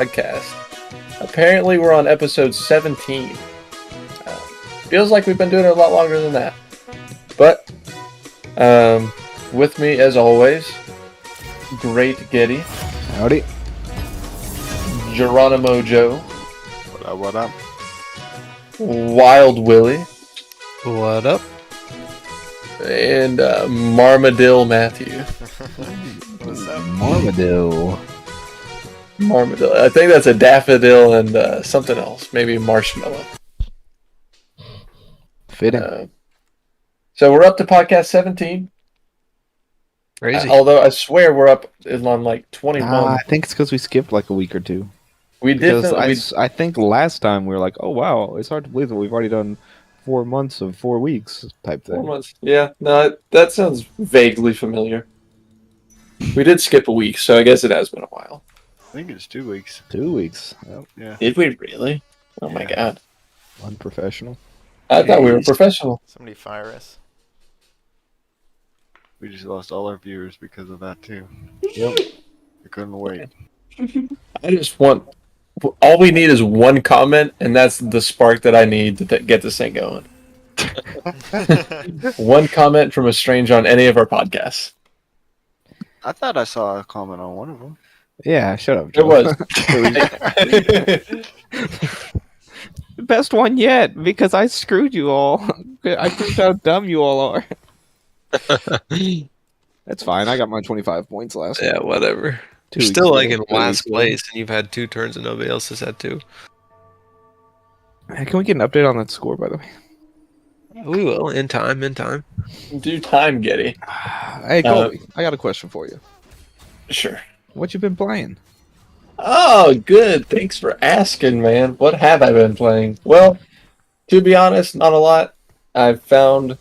Podcast. Apparently, we're on episode 17. Feels like we've been doing it a lot longer than that. But, with me, as always, Great Getty. Howdy. Geronimo Joe. What up? Wild Willie. What up? And Marmadil Matthew. What's up? Marmadil. Marmadil. I think that's a daffodil and something else. Maybe marshmallow. Fitting. So we're up to podcast 17. Crazy. Although I swear we're up on like 21. I think it's because we skipped like a week or two. We did. I think last time we were like, oh wow, it's hard to believe that we've already done 4 months of 4 weeks type thing. 4 months. Yeah, no, that sounds vaguely familiar. We did skip a week, so I guess it has been a while. I think it's 2 weeks. 2 weeks. Yep. Yeah. Did we really? Oh my god. Unprofessional. I thought we were Jeez. professional. Somebody fire us. We just lost all our viewers because of that too. Yep. We couldn't wait. I just want... All we need is one comment, and that's the spark that I need to get this thing going. One comment from a stranger on any of our podcasts. I thought I saw a comment on one of them. Yeah, shut up, It Joe. was. Best one yet, because I screwed you all. I proved how dumb you all are. That's fine. I got my 25 points last Yeah, whatever. 2 You're weeks still ago. like in 2 last weeks ago. place, and you've had 2 turns and nobody else has had 2. Hey, can we get an update on that score, by the way? We will in time. Do time, Getty. Hey, Colby, I got a question for you. Sure. What you been playing? Oh, good. Thanks for asking, man. What have I been playing? Well, to be honest, not a lot. I've found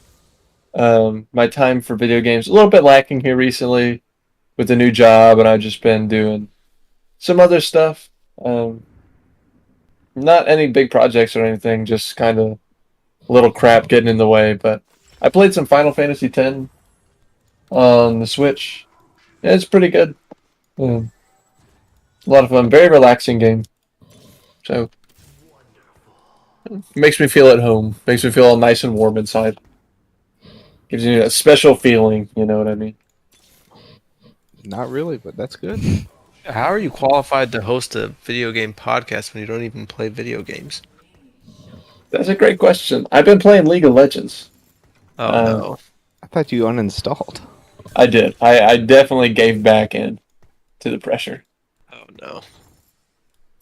my time for video games a little bit lacking here recently with the new job, and I've just been doing some other stuff. Not any big projects or anything, just kind of little crap getting in the way. But I played some Final Fantasy X on the Switch. Yeah, it's pretty good. A lot of fun. Very relaxing game. So, makes me feel at home. Makes me feel all nice and warm inside. Gives you a special feeling, you know what I mean? Not really, but that's good. How are you qualified to host a video game podcast when you don't even play video games? That's a great question. I've been playing League of Legends. Oh no. I thought you uninstalled. I did. I definitely gave back in to the pressure. Oh no.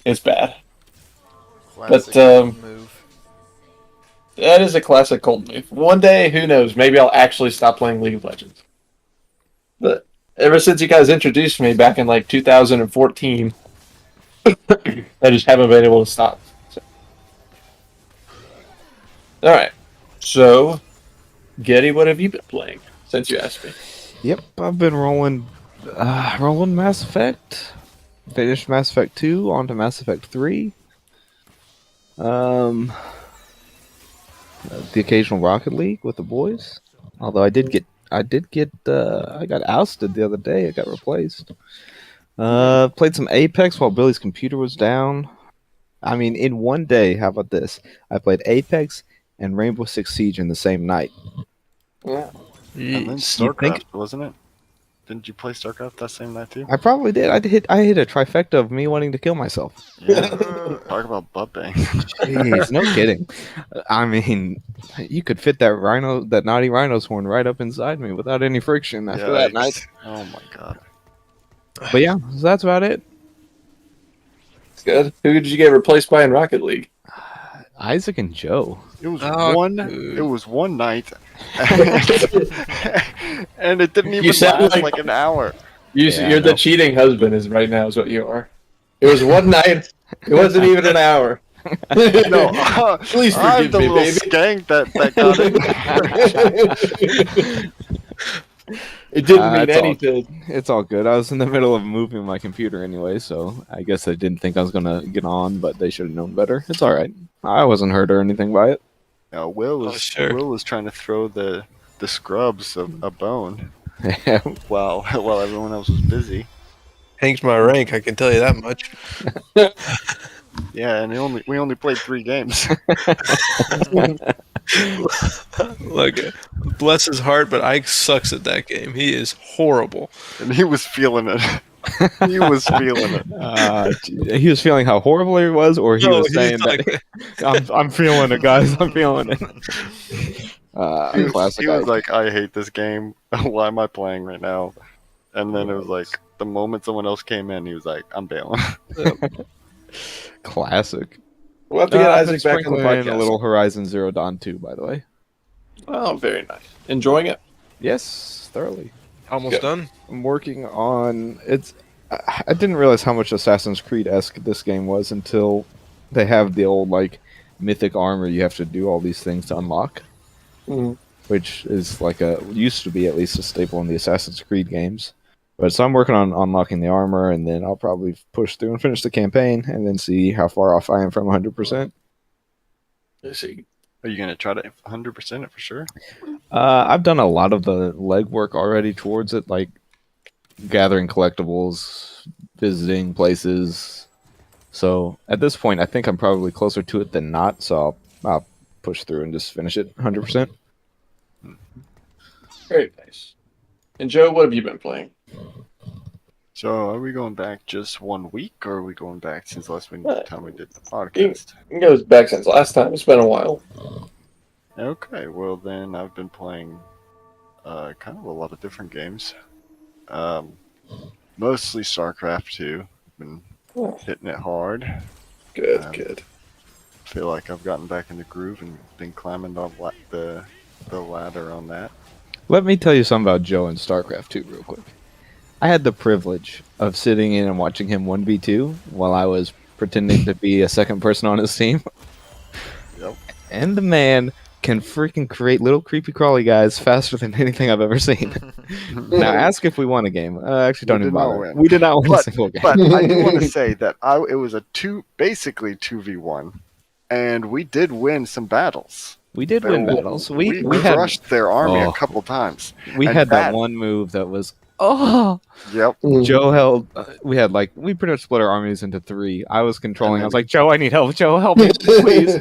It's bad. Classic move. That is a classic Colt move. One day, who knows, maybe I'll actually stop playing League of Legends. But ever since you guys introduced me back in like 2014, I just haven't been able to stop. So. Alright. So, Getty, what have you been playing since you asked me? Yep, I've been rolling Mass Effect. Finished Mass Effect 2, on to Mass Effect 3. The occasional Rocket League with the boys. Although I got ousted the other day. I got replaced. Played some Apex while Billy's computer was down. I mean, in one day, how about this? I played Apex and Rainbow Six Siege in the same night. Yeah. And then StarCraft, wasn't it? Didn't you play StarCraft that same night too? I probably did. I hit a trifecta of me wanting to kill myself. Yeah. Talk about butt bang. Jeez, no kidding. I mean, you could fit that naughty rhino's horn right up inside me without any friction after that night. Oh my god. But yeah, so that's about it. It's good. Who did you get replaced by in Rocket League? Isaac and Joe. It was dude. It was one night, and it didn't even You sound last like- like an hour. Yeah, You're I know. the cheating husband is right now is what you are. It was one night. It wasn't even an hour. No, Please I'm forgive the me, little baby. skank that got it. It didn't mean it's all- anything. It's all good. I was in the middle of moving my computer anyway, so I guess they didn't think I was gonna get on, but they should have known better. It's all right. I wasn't hurt or anything by it. Will was trying to throw the scrubs a bone while everyone else was busy. Hank's my rank, I can tell you that much. Yeah, and we only played 3 games. Look, bless his heart, but Ike sucks at that game. He is horrible. And he was feeling it. He was feeling it. He was feeling how horrible he was, or he No, was he's saying like- that I'm feeling it, guys. I'm feeling it. Classic. He was Ike. like, I hate this game. Why am I playing right now? And then it was like, the moment someone else came in, he was like, I'm bailing. Classic. We'll have to get I've been Isaac back on the sprinkling in podcast. a little Horizon Zero Dawn 2, by the way. Oh, very nice. Enjoying it? Yes, thoroughly. Almost Good. done. I'm working on it's. I didn't realize how much Assassin's Creed-esque this game was until they have the old like mythic armor. You have to do all these things to unlock, which is like used to be at least a staple in the Assassin's Creed games. But so I'm working on unlocking the armor, and then I'll probably push through and finish the campaign, and then see how far off I am from 100%. Let's see. Are you going to try to 100% it for sure? I've done a lot of the legwork already towards it, like gathering collectibles, visiting places. So at this point, I think I'm probably closer to it than not. So I'll push through and just finish it 100%. Very nice. And Joe, what have you been playing? So are we going back just 1 week, or are we going back since last time we did the It podcast? goes back since last time. It's been a while. Okay, well then I've been playing kind of a lot of different games. Mostly StarCraft 2. Been hitting it hard. Good, good. Feel like I've gotten back in the groove and been climbing the ladder on that. Let me tell you something about Joe and StarCraft 2 real quick. I had the privilege of sitting in and watching him 1v2 while I was pretending to be a second person on his team. Yep. And the man can freaking create little creepy crawly guys faster than anything I've ever seen. Now ask if we won a game. Actually, don't We even did not bother. win. We did not win a But- single game. But I do want to say that it was basically 2v1, and we did win some battles. We did win battles. We had crushed their army Oh. a couple times. we and had that that- one move that was Yep. Joe held. We pretty much split our armies into 3. I was controlling. I was like, Joe, I need help. Joe, help me, please.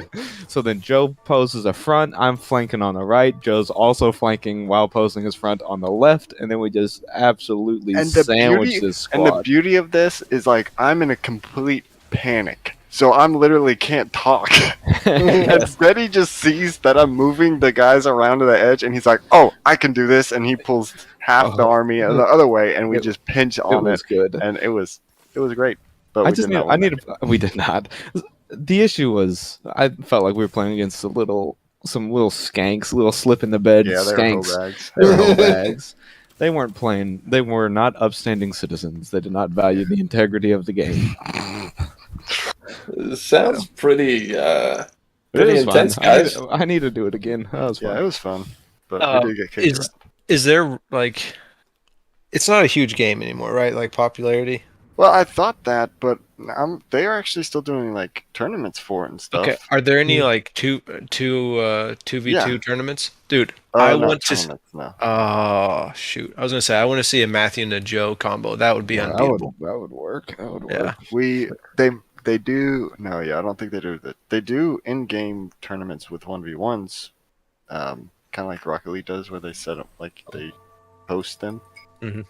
So then Joe poses a front. I'm flanking on the right. Joe's also flanking while posing his front on the left, and then we just absolutely And the sandwiched beauty- this And the squad. beauty of this is like I'm in a complete panic. So I'm literally can't talk. And Steady just sees that I'm moving the guys around to the edge, and he's like, "Oh, I can do this!" And he pulls half the army the other way, and we just pinch It on was it, good. and it was great. But I we just did need. not I win need. We did not. The issue was I felt like we were playing against some little skanks, little slip in the bed that. Yeah, they're skanks. hoe bags. They were whole bags. They weren't playing. They were not upstanding citizens. They did not value the integrity of the game. It sounds pretty It pretty was intense, fun. guys. I need to do it again. That was fun. Yeah, it was fun, but we did get kicked Is around. is there like, it's not a huge game anymore, right? Like popularity. Well, I thought that, but they are actually still doing like tournaments for it and stuff. Okay, are there any like 2v2 Yeah. tournaments, dude? Oh, I not want to. tournaments, no. Oh shoot! I was gonna say I want to see a Matthew and a Joe combo. That would be Yeah, unbeatable. that would work. That would Yeah. work. They do no, yeah, I don't think they do that. They do in-game tournaments with 1v1s, kind of like Rocket League does, where they set up like they host them. Mhm.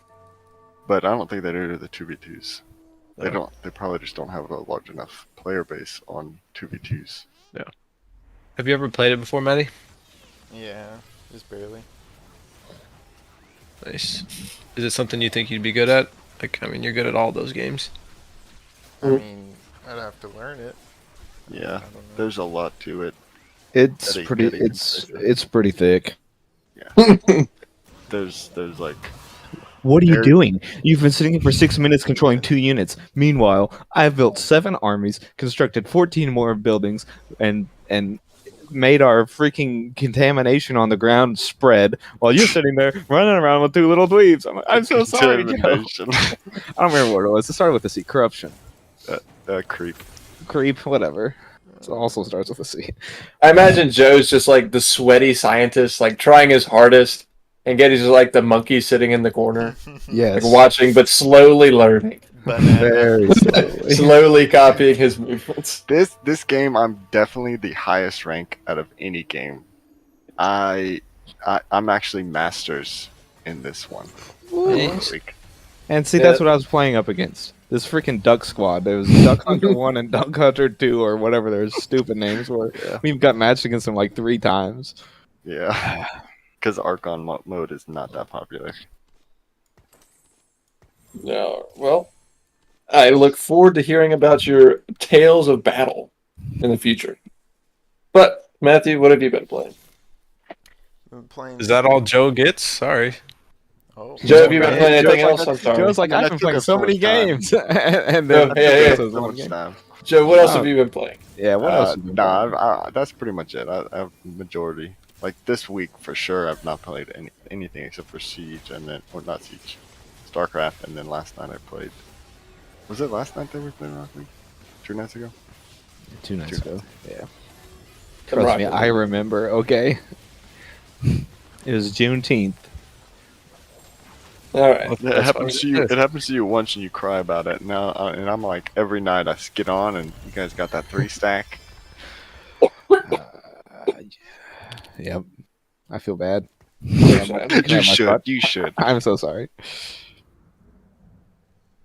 But I don't think they do the 2v2s. They No. don't. They probably just don't have a large enough player base on 2v2s. Have you ever played it before, Matty? Yeah, just barely. Nice. Is it something you think you'd be good at? Like, I mean, you're good at all those games. I Mm. mean, I'd have to learn it. Yeah, I don't know. there's a lot to it. It's Getting- pretty. getting It's pretty thick. There's like What are you There- doing? You've been sitting here for 6 minutes controlling 2 units. Meanwhile, I've built 7 armies, constructed 14 more buildings, and made our freaking contamination on the ground spread while you're sitting there running around with 2 little dweebs. I'm so sorry, Joe. contamination. I don't remember what it was. It started with a C. Corruption. Creep. Creep, whatever. It also starts with a C. I imagine Joe's just like the sweaty scientist, like trying his hardest, and Getty's just like the monkey sitting in the corner, Yes. like watching but slowly learning. Banana. Very slowly. Slowly copying his movements. This game, I'm definitely the highest rank out of any game. I'm actually masters in this one. Nice. Week. And see, Yeah. that's what I was playing up against. This freaking Duck Squad. There was Duck Hunter 1 and Duck Hunter 2, or whatever their stupid names were. Yeah. We've got matched against them like 3 times. Yeah, because Archon mode is not that popular. No, well, I look forward to hearing about your tales of battle in the future. But Matthew, what have you been playing? Been playing. Is that all Joe gets? Sorry. Oh. Joe, have you been Joe's playing anything like- else? I'm sorry. Joe's like, I mean, I've that been took playing us so so many much time. games. and then Yeah, yeah, says So one much game. time. Joe, what else Oh. have you been playing? Yeah, what else? have you been playing? That's pretty much it. I have majority. Like this week for sure, I've not played anything except for Siege, and then or not Siege, StarCraft, and then last night I played. Was it last night that we played Rocket League? 2 nights ago. 2 nights ago. Yeah. Come Trust me, Rocket I remember. Okay. It was Juneteenth. All right. It That's happens what to it you. is. It happens to you once, and you cry about it. Now, and I'm like every night I get on, and you guys got that 3 stack. Yep. I feel bad. Sorry. I'm looking You at my should. butt. You should. I'm so sorry.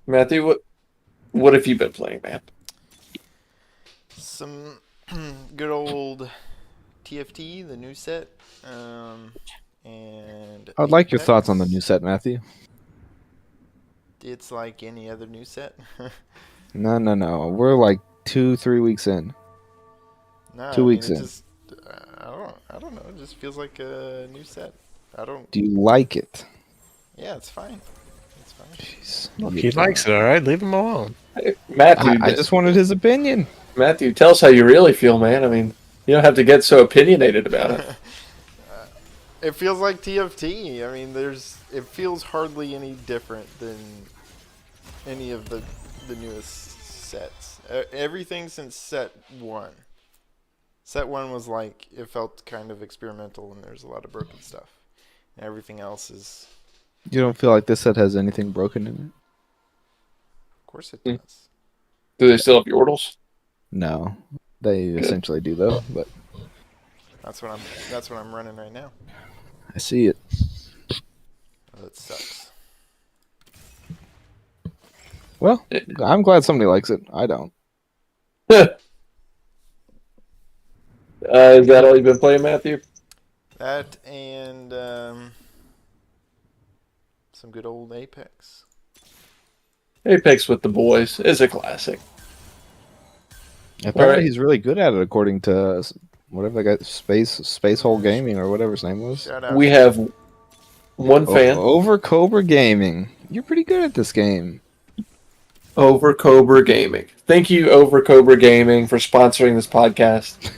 Matthew, what have you been playing, man? Some good old TFT, the new set. And I would like your Apex. thoughts on the new set, Matthew. It's like any other new set. No. We're like 2-3 weeks in. No, 2 weeks it in. Just, I don't know. It just feels like a new set. I don't. Do you like it? Yeah, it's fine. It's fine. Jeez. Look, he likes it, all right? Leave him alone. Hey, Matthew, I just wanted his opinion. Matthew, tell us how you really feel, man. I mean, you don't have to get so opinionated about it. It feels like TFT. I mean, it feels hardly any different than any of the newest sets. Everything since set 1. Set 1 was like, it felt kind of experimental and there's a lot of broken stuff. And everything else is, You don't feel like this set has anything broken in it? of course it Hmm. does. Do they still have Yordles? No. They essentially do though, but That's what I'm running right now. I see it. Oh, that sucks. Well, I'm glad somebody likes it. I don't. Is that all you've been playing, Matthew? That and some good old Apex. Apex with the boys is a classic. Apparently Alright. he's really good at it according to whatever that guy Space Hole Gaming or whatever his name was. Shout out. We have one fan Over Cobra Gaming. You're pretty good at this game. over Cobra Gaming. Thank you, Over Cobra Gaming, for sponsoring this podcast.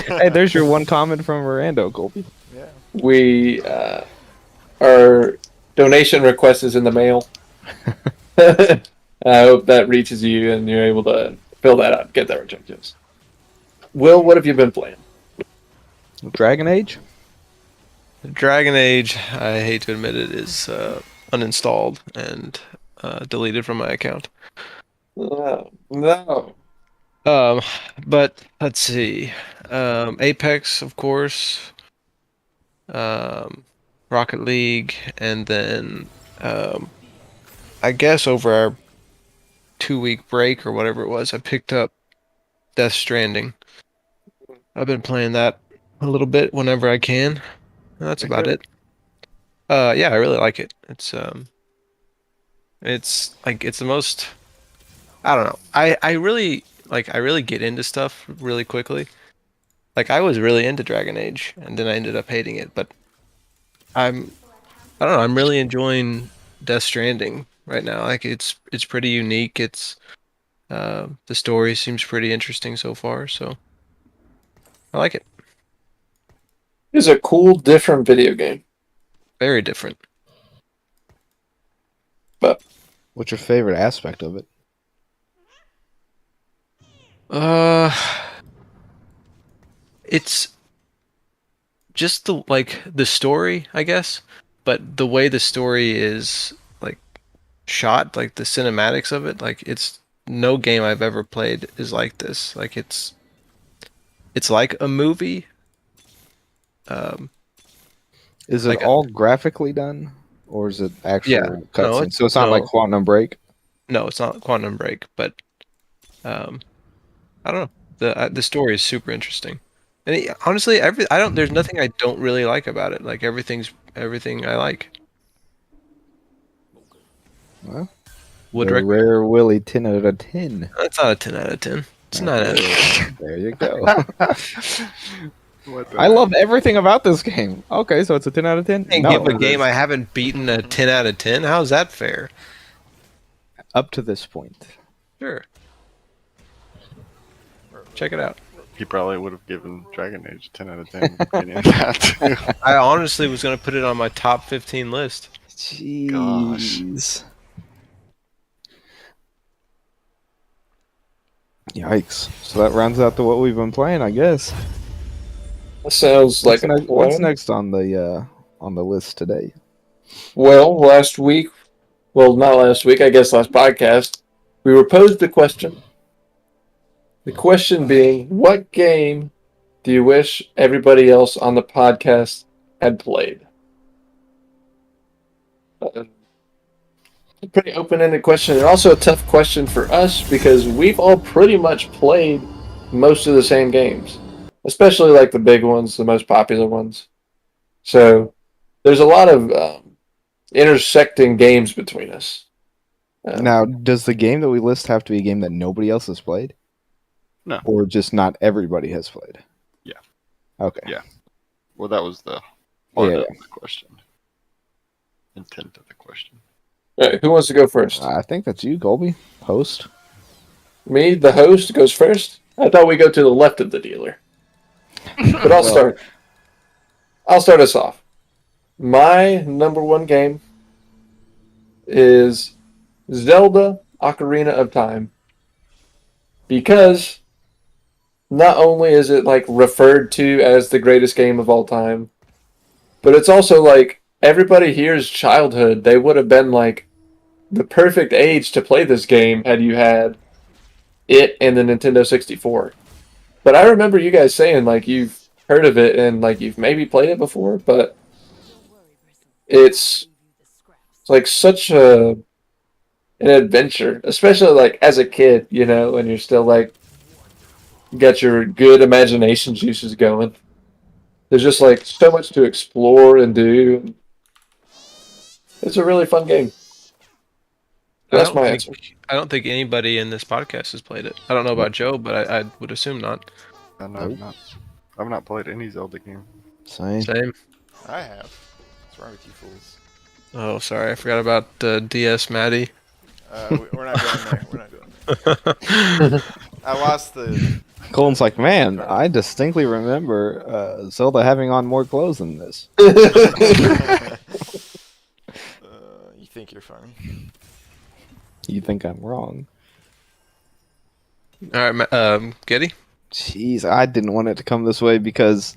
Hey, there's your one comment from Mirando, Colby. Yeah. We our donation request is in the mail. I hope that reaches you and you're able to fill that out, get that objectives. Will, what have you been playing? Dragon Age? Dragon Age, I hate to admit it, is uninstalled and deleted from my account. No. But let's see. Apex, of course. Rocket League, and then I guess over our 2-week break or whatever it was, I picked up Death Stranding. I've been playing that a little bit whenever I can. That's about it. Yeah, I really like it. It's like it's the most. I don't know. I really get into stuff really quickly. Like I was really into Dragon Age, and then I ended up hating it. But I don't know. I'm really enjoying Death Stranding right now. Like it's pretty unique. It's the story seems pretty interesting so far. So I like it. It's a cool, different video game. Very different. But What's your favorite aspect of it? It's just the story, I guess. But the way the story is like shot, like the cinematics of it, like it's no game I've ever played is like this. Like it's like a movie. Is it Like all graphically done, or is it actual Yeah. No, cutscenes? So it's not like no. Quantum Break. No, it's not Quantum Break, but I don't know. The story is super interesting, and honestly, there's nothing I don't really like about it. Like everything I like. Well, Would the recommend. rare Willy 10 out of 10. It's not a 10 out of 10. It's 9 out of 10. There you go. What the I love everything about this game. Okay, so it's a 10 out of 10? And No, give a game I haven't beaten a 10 out of 10. How's that fair? up to this point. Sure. Check it out. He probably would have given Dragon Age 10 out of 10. In that too. I honestly was going to put it on my top 15 list. Jeez. Yikes. So that rounds out to what we've been playing, I guess. That sounds like What's next on the list today? Well, last week, well, not last week, I guess last podcast, we were posed a question. The question being, what game do you wish everybody else on the podcast had played? A pretty open-ended question, and also a tough question for us because we've all pretty much played most of the same games, especially like the big ones, the most popular ones. So there's a lot of intersecting games between us. Now, does the game that we list have to be a game that nobody else has played? No. Or just not everybody has played? Yeah. Okay. Yeah. Well, that was the part of the question. Intent of the question. All right, who wants to go first? I think that's you, Colby, host. Me, the host, goes first? I thought we go to the left of the dealer. But I'll start. I'll start us off. My number one game is Zelda Ocarina of Time. Because not only is it like referred to as the greatest game of all time, but it's also like everybody here's childhood. They would have been like the perfect age to play this game had you had it and the Nintendo 64. But I remember you guys saying like you've heard of it and like you've maybe played it before, but it's like such an adventure, especially like as a kid, you know, and you're still like got your good imagination juices going. There's just like so much to explore and do. It's a really fun game. That's my answer. I don't think anybody in this podcast has played it. I don't know about Joe, but I would assume not. No, I've not played any Zelda game. Same. I have. What's wrong with you fools? Oh, sorry. I forgot about DS Maddie. We're not going there. We're not going there. I lost the. Colton's like, man, I distinctly remember Zelda having on more clothes than this. You think you're funny? You think I'm wrong? All right, Getty. Jeez, I didn't want it to come this way because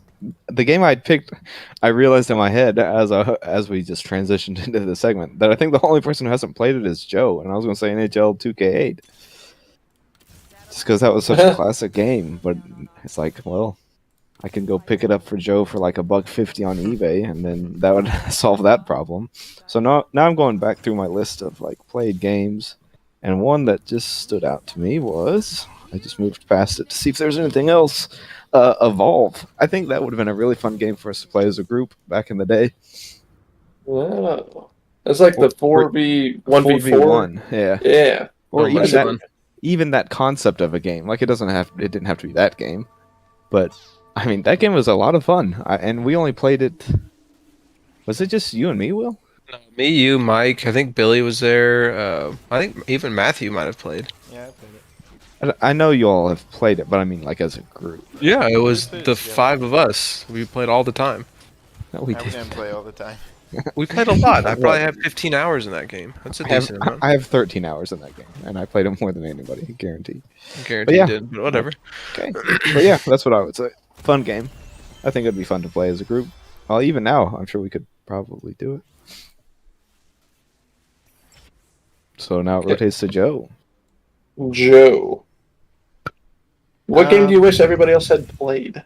the game I'd picked, I realized in my head as we just transitioned into the segment that I think the only person who hasn't played it is Joe, and I was going to say NHL 2K8. Just because that was such a classic game, but it's like, well, I can go pick it up for Joe for like $1.50 on eBay, and then that would solve that problem. So now I'm going back through my list of like played games, and one that just stood out to me was, I just moved past it to see if there's anything else. Evolve. I think that would have been a really fun game for us to play as a group back in the day. Wow. It's like the 4v1v4. Yeah. Yeah. Or that's even fun. even that concept of a game. Like it didn't have to be that game, but I mean that game was a lot of fun. And we only played it. Was it just you and me, Will? No, me, you, Mike. I think Billy was there. I think even Matthew might have played. Yeah, I played it. I know you all have played it, but I mean like as a group. Yeah, it was played it the together. 5 of us. We played all the time. No, we I did. didn't play all the time. We played a lot. I probably have 15 hours in that game. That's a decent amount. I have 13 hours in that game, and I played it more than anybody, guaranteed. Guaranteed yeah. did, but whatever. Okay, but yeah, that's what I would say. Fun game. I think it'd be fun to play as a group. Well, even now, I'm sure we could probably do it. So now it rotates to Joe. Joe. What game do you wish everybody else had played?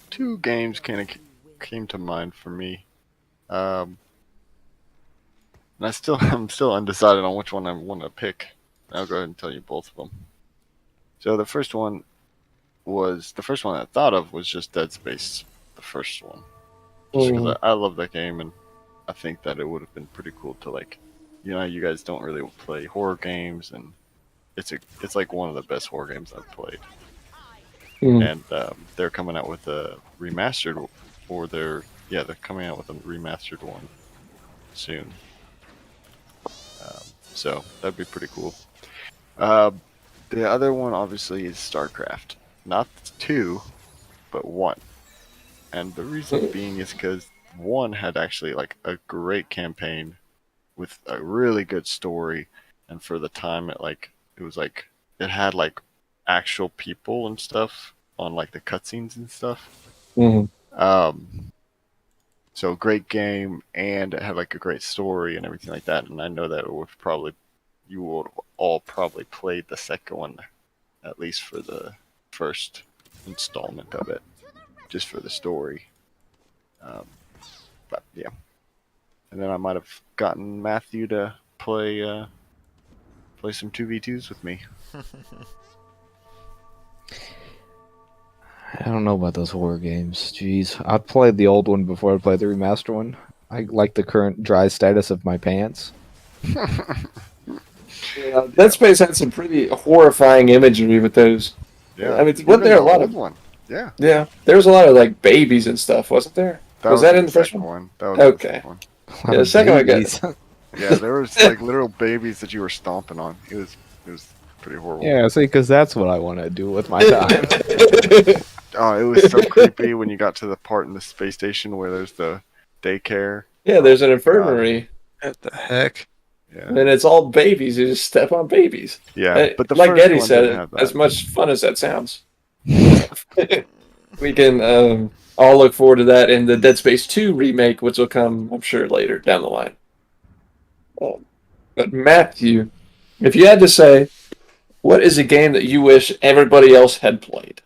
Two games kind of came to mind for me. And I'm still undecided on which one I want to pick. I'll go ahead and tell you both of them. So the first one I thought of was just Dead Space, the first one. Just because I love that game, and I think that it would have been pretty cool to you guys don't really play horror games, and it's like one of the best horror games I've played. And they're coming out with a remastered, they're coming out with a remastered one soon. So that'd be pretty cool. The other one obviously is StarCraft, not 2, but 1. And the reason being is because 1 had actually like a great campaign with a really good story, and for the time it had like actual people and stuff on like the cutscenes and stuff. So great game, and it had like a great story and everything like that. And I know that you would all probably played the second one, at least for the first installment of it, just for the story. But yeah, and then I might have gotten Matthew to play some 2v2s with me. I don't know about those horror games. Jeez, I played the old one before I played the remaster one. I like the current dry status of my pants. Dead Space had some pretty horrifying imagery with those. Yeah, I mean, wasn't there a lot of one? Yeah, yeah? There was a lot of like babies and stuff, wasn't there? Was that in the first one? That was Okay. the first one. Yeah, the second one got. Yeah, there was like literal babies that you were stomping on. It was pretty horrible. Yeah, see, because that's what I want to do with my time. Oh, it was so creepy when you got to the part in the space station where there's the daycare. Yeah, there's an infirmary. What the heck? Yeah. And it's all babies. You just step on babies. Yeah, but the like first Eddie one said, didn't have that. as much fun as that sounds, we can all look forward to that in the Dead Space 2 remake, which will come, I'm sure, later down the line. But Matthew, if you had to say, what is a game that you wish everybody else had played?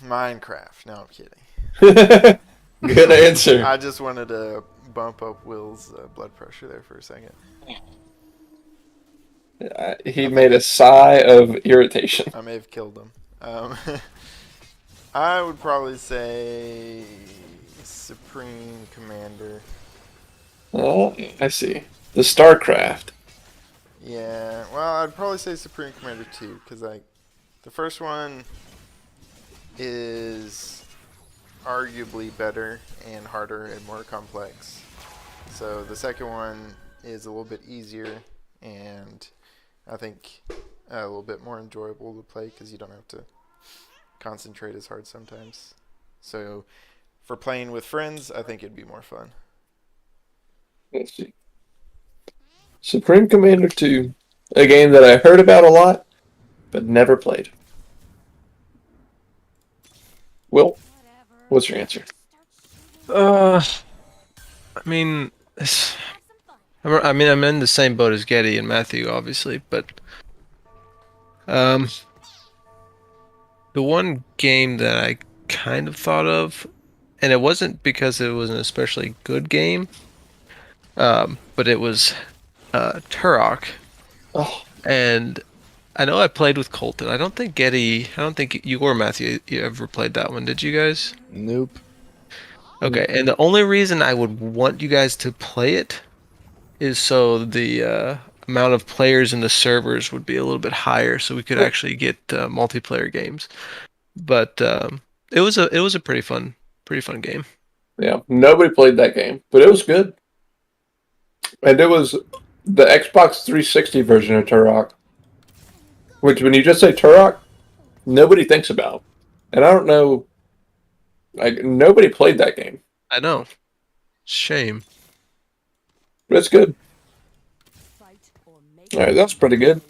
Minecraft. No, I'm kidding. Good answer. I just wanted to bump up Will's blood pressure there for a second. He made a sigh of irritation. I may have killed him. I would probably say Supreme Commander. Oh, I see. The StarCraft. Yeah, well, I'd probably say Supreme Commander 2, because the first one is arguably better and harder and more complex. So the second one is a little bit easier, and I think a little bit more enjoyable to play because you don't have to concentrate as hard sometimes. So for playing with friends, I think it'd be more fun. Let's see. Supreme Commander 2, a game that I heard about a lot, but never played. Will, what's your answer? I mean, I'm in the same boat as Getty and Matthew, obviously, but the one game that I kind of thought of, and it wasn't because it was an especially good game, but it was Turok. Oh, And I know I played with Colton. I don't think you or Matthew you ever played that one. Did you guys? Nope. Okay, and the only reason I would want you guys to play it is so the amount of players in the servers would be a little bit higher, so we could actually get multiplayer games. But it was a pretty fun game. yeah. Nobody played that game, but it was good. And it was the Xbox 360 version of Turok, which when you just say Turok, nobody thinks about. And I don't know, like, nobody played that game. I know. Shame. But it's good. Alright, that's pretty good.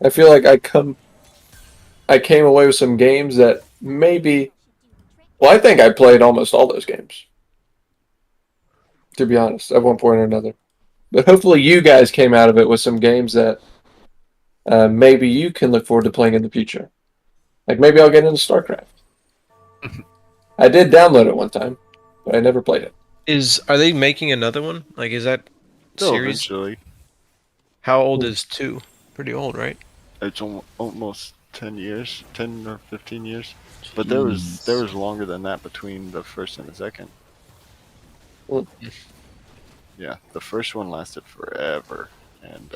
I feel like I came away with some games that maybe... Well, I think I played almost all those games. to be honest, at one point or another. But hopefully you guys came out of it with some games that maybe you can look forward to playing in the future. Like maybe I'll get into StarCraft. I did download it one time, but I never played it. Are they making another one? Like, is that Still series? eventually. How old is 2? Pretty old, right? It's almost 10 years, 10 or 15 years. But there was longer than that between the first and the second. Mm. Yeah, the first one lasted forever, and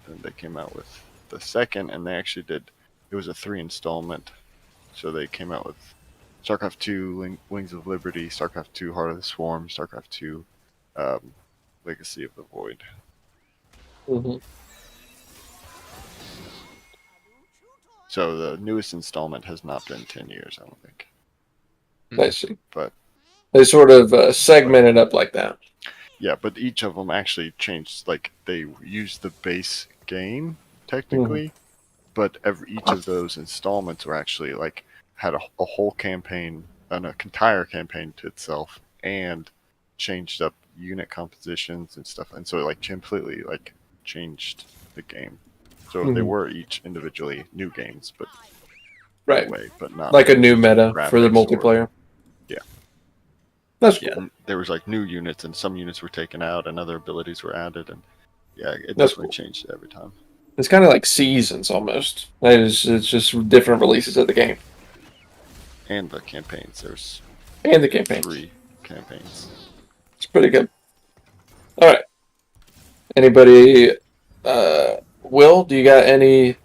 then they came out with the second, and they actually did. It was a 3 installment, so they came out with StarCraft 2, Wings of Liberty, StarCraft 2, Heart of the Swarm, StarCraft 2, Legacy of the Void. Mm-hmm. So the newest installment has not been 10 years, I don't think. I see. But they sort of segmented up like that. yeah, but each of them actually changed. Like they used the base game technically, but each of those installments were actually like had a whole campaign, an entire campaign to itself, and changed up unit compositions and stuff, and so it like completely like changed the game. So they were each individually new games, but Right. way, but not Like a new meta for the graphics or- multiplayer. Yeah. That's cool. And there was like new units, and some units were taken out, and other abilities were added, and yeah, it That's definitely cool. changed every time. It's kind of like seasons almost. It's just different releases of the game And the campaigns, there's and the campaign. 3 campaigns. It's pretty good. All right. Anybody? Will, do you got any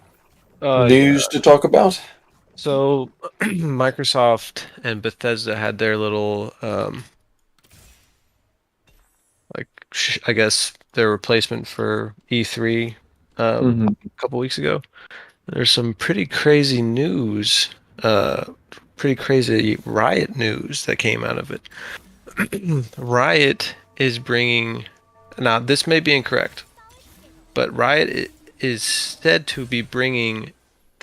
news to talk about? So, Microsoft and Bethesda had their little, I guess, their replacement for E3 a couple weeks ago. There's some pretty crazy news, pretty crazy Riot news that came out of it. Riot is bringing, now this may be incorrect, but Riot is said to be bringing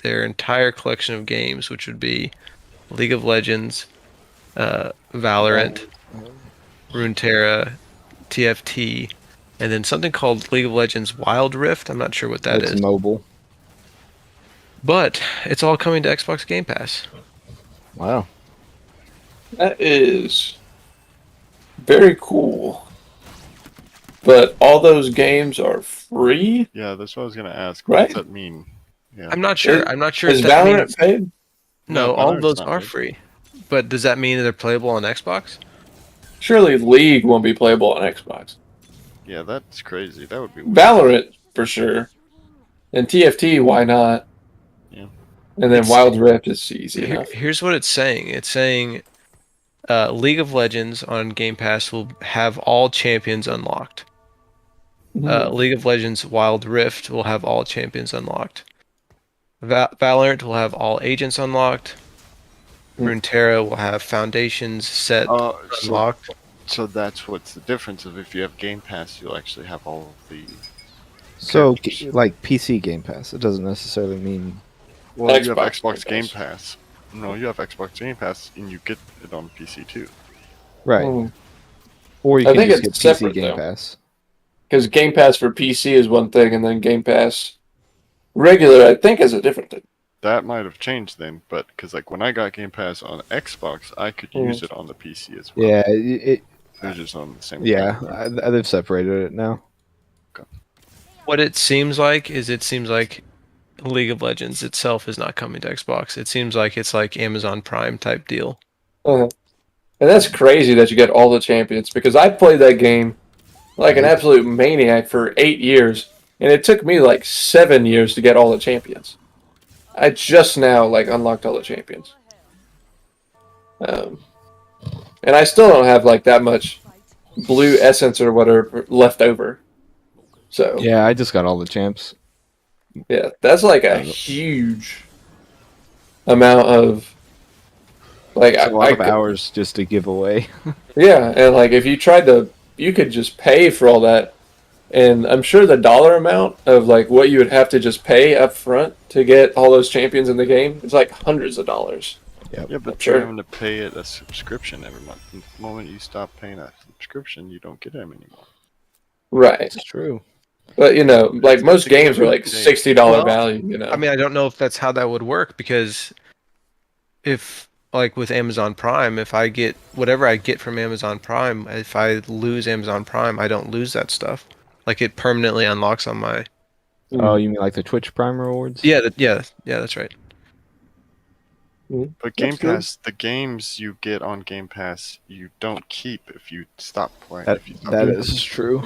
their entire collection of games, which would be League of Legends, Valorant, Runeterra, TFT, and then something called League of Legends Wild Rift. I'm not sure what that It's is. mobile. But it's all coming to Xbox Game Pass. Wow. That is very cool. But all those games are free? Yeah, that's what I was gonna ask. What Right. does that mean? Yeah. I'm not sure. I'm not sure Is if that Valorant means... paid? No, No, all of Valorant's those not are paid. free. But does that mean they're playable on Xbox? Surely League won't be playable on Xbox. Yeah, that's crazy. That would be weird. Valorant, for sure. And TFT, why not? Yeah. And then Wild Rift is easy enough. Here's what it's saying. It's saying League of Legends on Game Pass will have all champions unlocked. League of Legends Wild Rift will have all champions unlocked. Valorant will have all agents unlocked. Runeterra will have foundations set unlocked. So that's what's the difference of if you have Game Pass, you'll actually have all of the. So, characters. like PC Game Pass, it doesn't necessarily mean. Well, you have Xbox Xbox Game Game Pass. No, you have Xbox Game Pass, and you get it on PC too. Right. Mm. Or you I can think just get it's PC separate, Game though. Pass. Because Game Pass for PC is one thing, and then Game Pass regular, I think, is a different thing. That might have changed then, but because like when I got Game Pass on Xbox, I could use it on the PC as well. Yeah, It was just on the same. yeah. platform. They've separated it now. What it seems like is League of Legends itself is not coming to Xbox. It seems like it's like Amazon Prime type deal. And that's crazy that you get all the champions, because I played that game like an absolute maniac for 8 years, and it took me like 7 years to get all the champions. I just now like unlocked all the champions. And I still don't have like that much blue essence or whatever left over. So Yeah, I just got all the champs. yeah, that's like a huge amount of like It's a lot I of could- hours just to give away. Yeah, and like if you tried to, you could just pay for all that, and I'm sure the dollar amount of like what you would have to just pay up front to get all those champions in the game is like hundreds of dollars. Yeah, but Sure. you're having to pay it a subscription every month. And the moment you stop paying that subscription, you don't get them anymore. Right. It's true. But like most It's a games are like good thing. $60 Well, value. I mean, I don't know if that's how that would work because if like with Amazon Prime, if I get whatever I get from Amazon Prime, if I lose Amazon Prime, I don't lose that stuff. Like it permanently unlocks on my. Oh, you mean like the Twitch Prime rewards? Yeah, that's right. But Game Pass, the games you get on Game Pass, you don't keep if you stop playing. That, if you stop that playing. is true.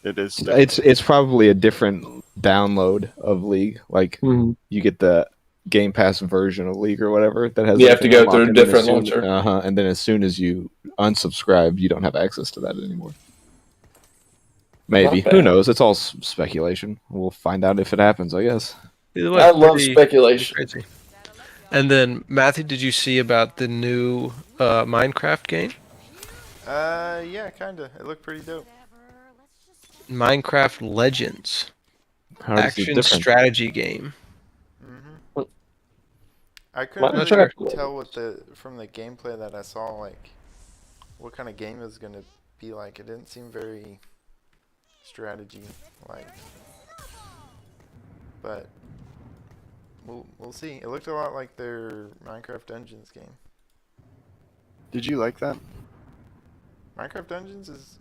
It is. It's probably a different download of League. Like Mhm. you get the Game Pass version of League or whatever that has. You have to everything go through a unlocked, and then different as soon- launcher. Uh-huh, and then as soon as you unsubscribe, you don't have access to that anymore. Maybe. Not Who bad. knows? It's all speculation. We'll find out if it happens, I guess. Either way, I love pretty speculation. crazy. And then Matthew, did you see about the new Minecraft game? Yeah, kinda. It looked pretty dope. Minecraft Legends, How is it action different? strategy game. I couldn't Minecraft really Legends. tell from the gameplay that I saw, like, what kind of game it was gonna be like. It didn't seem very strategy like, but we'll see. It looked a lot like their Minecraft Dungeons game. Did you like that? Minecraft Dungeons it's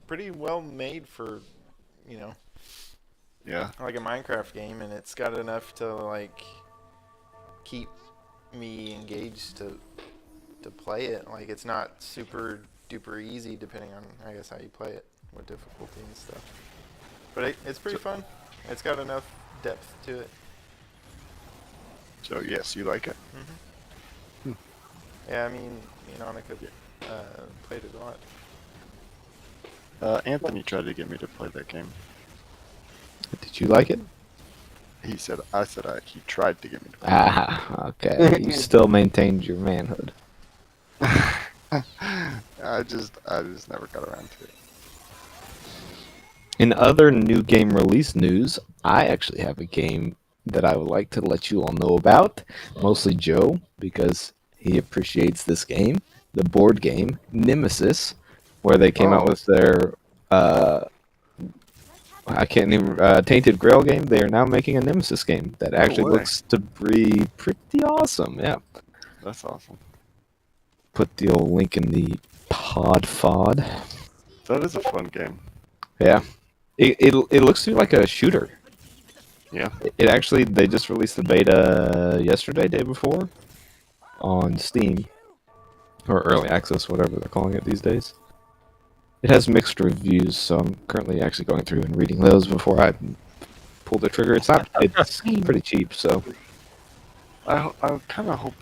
pretty well made for, Yeah. like a Minecraft game, and it's got enough to like keep me engaged to play it. Like, it's not super duper easy depending on, I guess, how you play it, with difficulty and stuff. But it's pretty fun. It's got enough depth to it. So yes, you like it. Yeah, I mean, Monica played it a lot. Anthony tried to get me to play that game. Did you like it? He tried to get me to play. Ah, okay. You still maintained your manhood. I just never got around to it. In other new game release news, I actually have a game that I would like to let you all know about. Mostly Joe, because he appreciates this game. The board game, Nemesis, where they came out with their Tainted Grail game. They are now making a Nemesis game that actually way. looks to be pretty awesome. Yeah. That's awesome. Put the old link in the pod. That is a fun game. Yeah. It looks to me like a shooter. Yeah. It actually, they just released the beta yesterday, day before, on Steam. Or early access, whatever they're calling it these days. It has mixed reviews, so I'm currently actually going through and reading those before I pull the trigger. It's pretty cheap, so. I kind of hope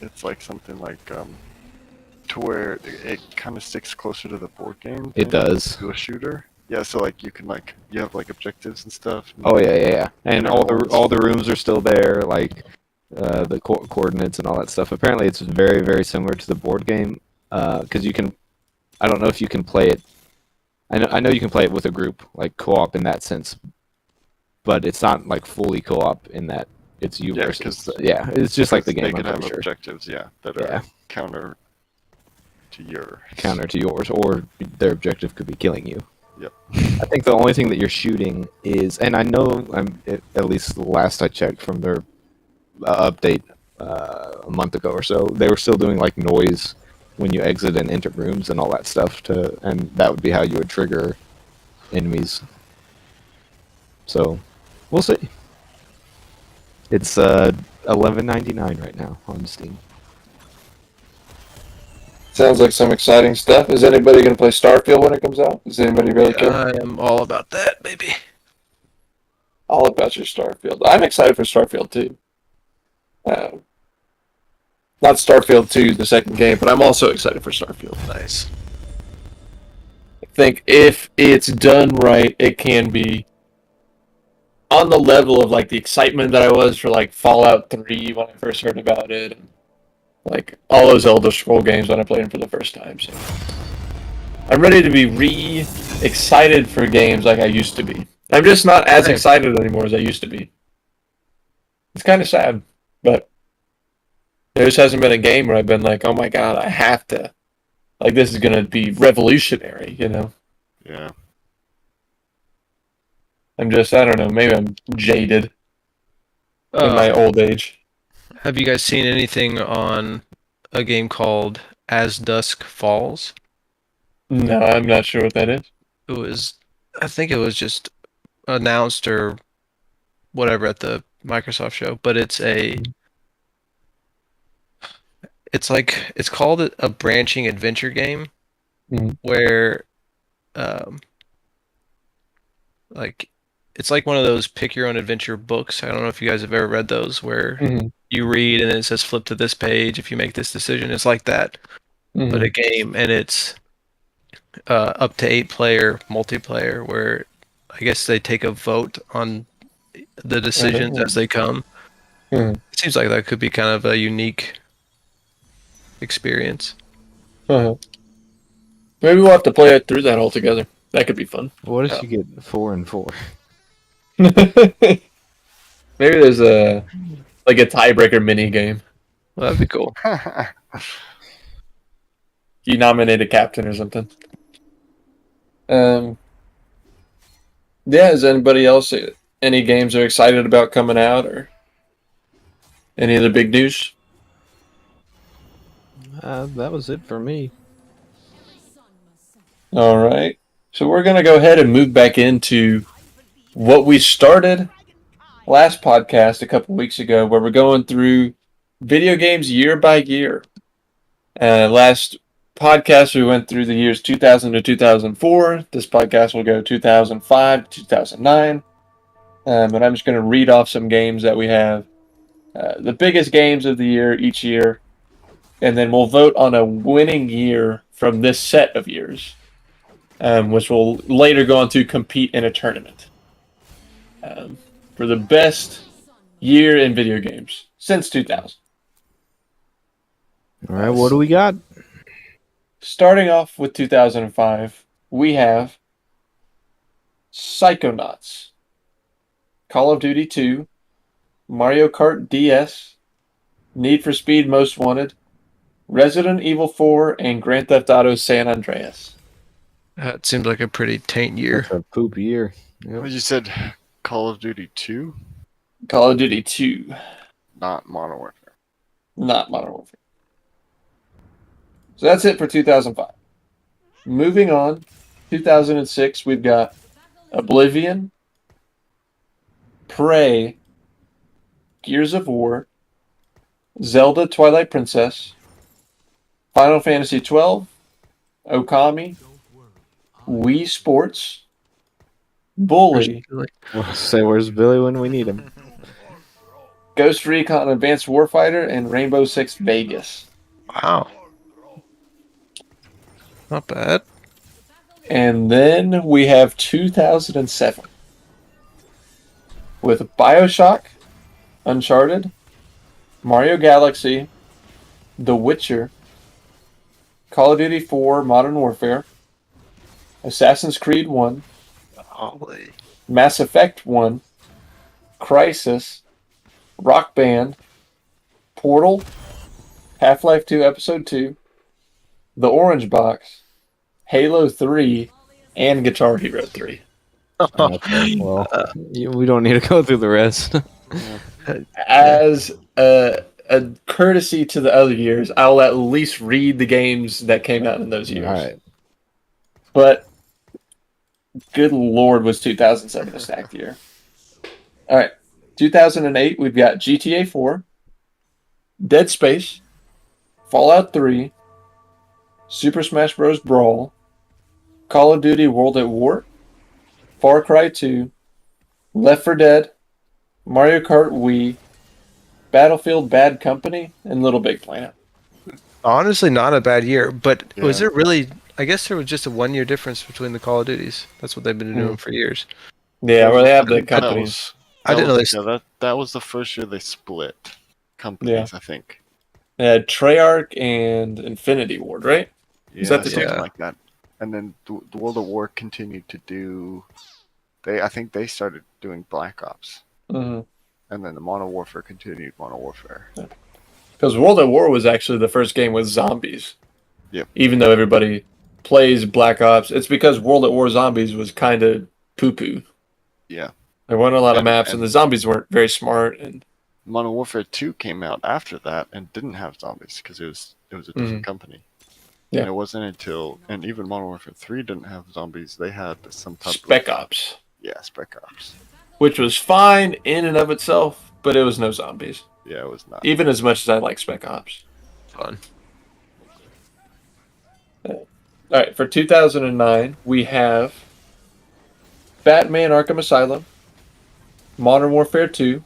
it's like something like to where it kind of sticks closer to the board game. It does. To a shooter. Yeah, so like you can you have like objectives and stuff. Oh yeah. And all the rooms are still there, like the coordinates and all that stuff. Apparently, it's very, very similar to the board game, because you can. I don't know if you can play it. I know you can play it with a group, like co-op in that sense, but it's not like fully co-op in that it's you versus. Yeah, it's just like the game. They can I'm have pretty sure. objectives, that are counter to yours, or their objective could be killing you. Yep. I think the only thing that you're shooting is, and I know at least the last I checked from their update a month ago or so, they were still doing like noise when you exit and enter rooms and all that stuff, and that would be how you would trigger enemies. So we'll see. It's $11.99 right now on Steam. Sounds like some exciting stuff. Is anybody going to play Starfield when it comes out? Does anybody really care? I am all about that, baby. All about your Starfield. I'm excited for Starfield too. Not Starfield 2, the second game, but I'm also excited for Starfield. Nice. I think if it's done right, it can be on the level of like the excitement that I was for like Fallout 3 when I first heard about it, and like all those Elder Scroll games when I played them for the first time. So I'm ready to be excited for games like I used to be. I'm just not as excited anymore as I used to be. It's kind of sad, but There just hasn't been a game where I've been like, oh my god, I have to. Like, this is going to be revolutionary, you know? Yeah. I don't know, maybe I'm jaded in my old age. Have you guys seen anything on a game called As Dusk Falls? No, I'm not sure what that is. I think it was just announced or whatever at the Microsoft show, but it's called a branching adventure game Mhm. where um like it's like one of those pick your own adventure books. I don't know if you guys have ever read those where Mhm. you read and it says flip to this page if you make this decision. It's like that, but a Mhm. game, and it's up to 8-player multiplayer where I guess they take a vote on the decisions as they come. Mhm. It seems like that could be kind of a unique experience. Uh-huh. Maybe we'll have to play it through that all together. That could be fun. What if you get 4 and 4? Maybe there's a tiebreaker mini game. Well, that'd be cool. You nominate a captain or something. Yeah, is anybody else any games they're excited about coming out or any other big news? That was it for me. All right. So we're going to go ahead and move back into what we started last podcast a couple weeks ago, where we're going through video games year by year. Last podcast, we went through the years 2000 to 2004. This podcast will go 2005 to 2009. But I'm just going to read off some games that we have, the biggest games of the year each year, and then we'll vote on a winning year from this set of years, which will later go on to compete in a tournament for the best year in video games since 2000. All right, what do we got? Starting off with 2005, we have Psychonauts, Call of Duty 2, Mario Kart DS, Need for Speed Most Wanted, Resident Evil 4, and Grand Theft Auto San Andreas. It seems like a pretty taint year. That's a poop year. Yep. You said Call of Duty 2, Call of Duty 2, not Modern Warfare. not Modern Warfare. So that's it for 2005. Moving on, 2006, we've got Oblivion, Prey, Gears of War, Zelda Twilight Princess, Final Fantasy XII, Okami, Wii Sports, Bully, Say where's Billy when we need him? Ghost Recon Advanced Warfighter, and Rainbow Six Vegas. Wow. Not bad. And then we have 2007 with Bioshock, Uncharted, Mario Galaxy, The Witcher, Call of Duty 4 Modern Warfare, Assassin's Creed 1, Golly. Mass Effect 1, Crysis, Rock Band, Portal, Half-Life 2 Episode 2, The Orange Box, Halo 3, and Guitar Hero 3. Okay, well, we don't need to go through the rest. As a courtesy to the other years, I'll at least read the games that came out in those years. All right. But good lord, was 2007 a stacked year. All right, 2008, we've got GTA 4, Dead Space, Fallout 3, Super Smash Bros. Brawl, Call of Duty World at War, Far Cry 2, Left 4 Dead, Mario Kart Wii, Battlefield Bad Company, and Little Big Planet. Honestly, not a bad year, but was Yeah. there really? I guess there was just a 1-year difference between the Call of Duties. That's what they've been doing for years. Yeah, where they have the That companies. was- I didn't know was- they. yeah, that was the first year they split companies, I think. They had Treyarch and Infinity Ward, right? Is that the something two? like that? And then the World of War continued to do. I think they started doing Black Ops, Mm-hmm. and then the Modern Warfare continued Modern Warfare. Because World at War was actually the first game with zombies. Yep. Even though everybody plays Black Ops, it's because World at War Zombies was kind of poo-poo. Yeah. There weren't a lot of maps, And and the zombies weren't very smart. And Modern Warfare 2 came out after that and didn't have zombies because it was a different company. Yeah. And it wasn't until, and even Modern Warfare 3 didn't have zombies. They had some type Spec of Ops, Spec Ops. which was fine in and of itself, but it was no zombies. Yeah, it was not. Even as much as I like Spec Ops. Fun. All right, for 2009, we have Batman Arkham Asylum, Modern Warfare 2,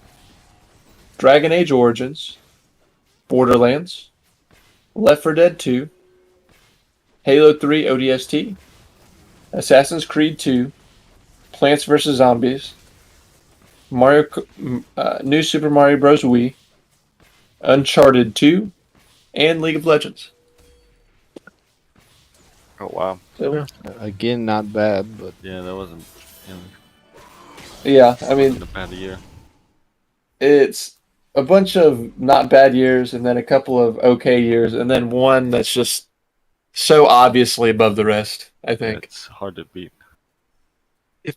Dragon Age Origins, Borderlands, Left 4 Dead 2, Halo 3 ODST, Assassin's Creed 2, Plants vs. Zombies, New Super Mario Bros. Wii, Uncharted 2, and League of Legends. Oh, wow. So, Again, not bad, but Yeah, that wasn't, yeah, I mean, a bad year. it's a bunch of not bad years, and then a couple of okay years, and then one that's just so obviously above the rest, I think. It's hard to beat.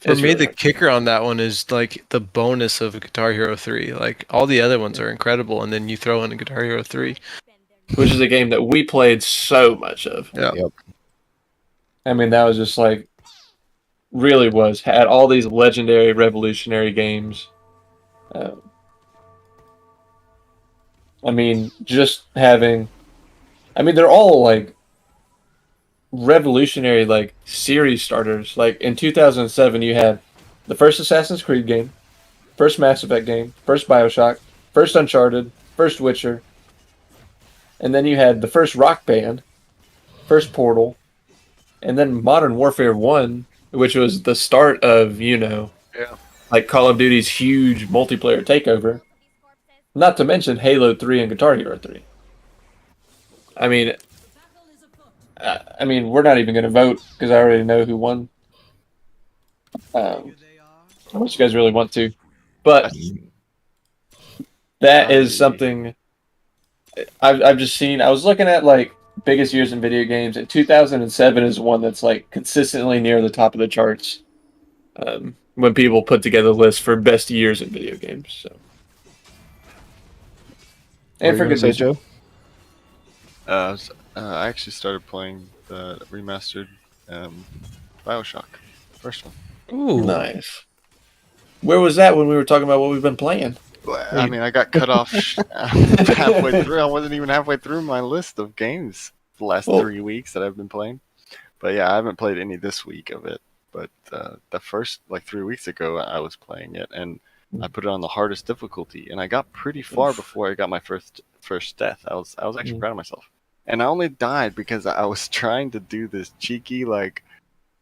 For It's me, really the hard. kicker on that one is like the bonus of Guitar Hero 3. Like all the other ones are incredible, and then you throw in a Guitar Hero 3. Which is a game that we played so much of. Yeah. Yep. I mean, that was just like, really was. Had all these legendary, revolutionary games. I mean, just having. I mean, they're all like revolutionary, like series starters. Like in 2007, you had the first Assassin's Creed game, first Mass Effect game, first Bioshock, first Uncharted, first Witcher, and then you had the first Rock Band, first Portal, and then Modern Warfare 1, which was the start of, Yeah. like Call of Duty's huge multiplayer takeover. Not to mention Halo 3 and Guitar Hero 3. I mean, we're not even going to vote because I already know who won. Unless you guys really want to. But that is something I've just seen. I was looking at like biggest years in video games, and 2007 is one that's like consistently near the top of the charts when people put together lists for best years in video games. So, and for good say, reason. Joe. I actually started playing the remastered Bioshock, first one. Ooh. Nice. Where was that when we were talking about what we've been playing? I mean, I got cut off halfway through. I wasn't even halfway through my list of games the last 3 weeks that I've been playing. But yeah, I haven't played any this week of it. But the first, like 3 weeks ago, I was playing it, and I put it on the hardest difficulty, and I got pretty far before I got my first death. I was actually proud of myself. And I only died because I was trying to do this cheeky, like,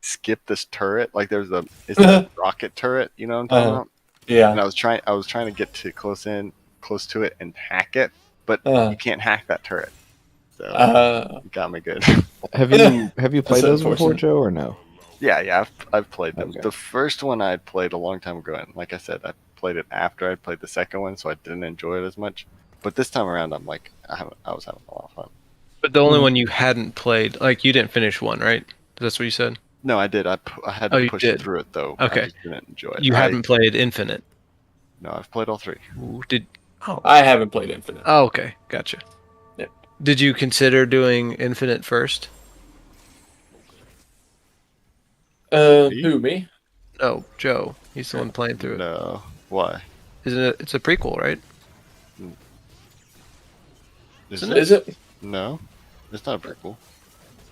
skip this turret. Like, there's it's a rocket turret, you know what I'm talking about? Yeah. And I was trying to get close to it and hack it, but you can't hack that turret. So it got me good. Have you played That's those before, unfortunate. Joe, or no? Yeah, I've played them. Okay. The first one I played a long time ago, and like I said, I played it after I played the second one, so I didn't enjoy it as much. But this time around, I'm like, I was having a lot of fun. But the only one you hadn't played, like you didn't finish one, right? That's what you said? No, I did. I had Oh, to you push did. through it though. Okay. I just didn't enjoy it. You hadn't played Infinite. No, I've played all three. Ooh, I haven't played Infinite. Oh, okay. Gotcha. Yeah. Did you consider doing Infinite first? Who, me? No, Joe. He's the one playing through it. No, why? Isn't it? It's a prequel, right? Isn't Is it? No, it's not a prequel.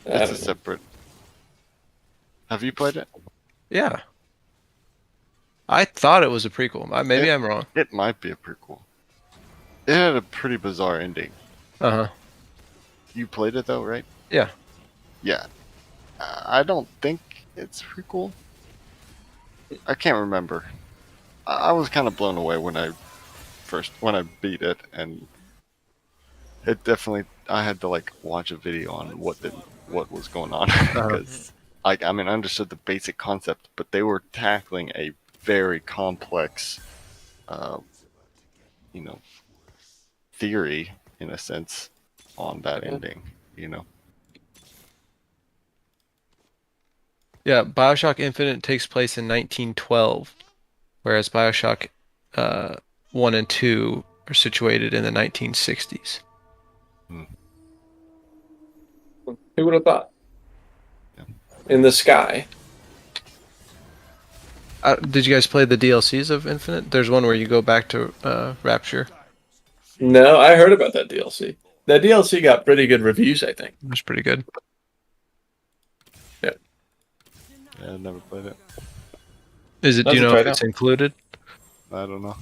I It's don't a know. separate. Have you played it? Yeah. I thought it was a prequel. Maybe I'm wrong. It might be a prequel. It had a pretty bizarre ending. Uh huh. You played it though, right? Yeah. Yeah. I don't think it's prequel. I can't remember. I was kind of blown away when I beat it, and it definitely. I had to like watch a video on what was going on because I understood the basic concept, but they were tackling a very complex, theory in a sense, on that Yeah. ending. You know. Yeah, BioShock Infinite takes place in 1912, whereas BioShock 1 and 2 are situated in the 1960s. Who would have thought? Yeah. In the sky. Did you guys play the DLCs of Infinite? There's one where you go back to Rapture. No, I heard about that DLC. That DLC got pretty good reviews, I think. That's pretty good. Yeah, I've never played it. Is it? Do Let's you know try if it it's out. included? I don't know.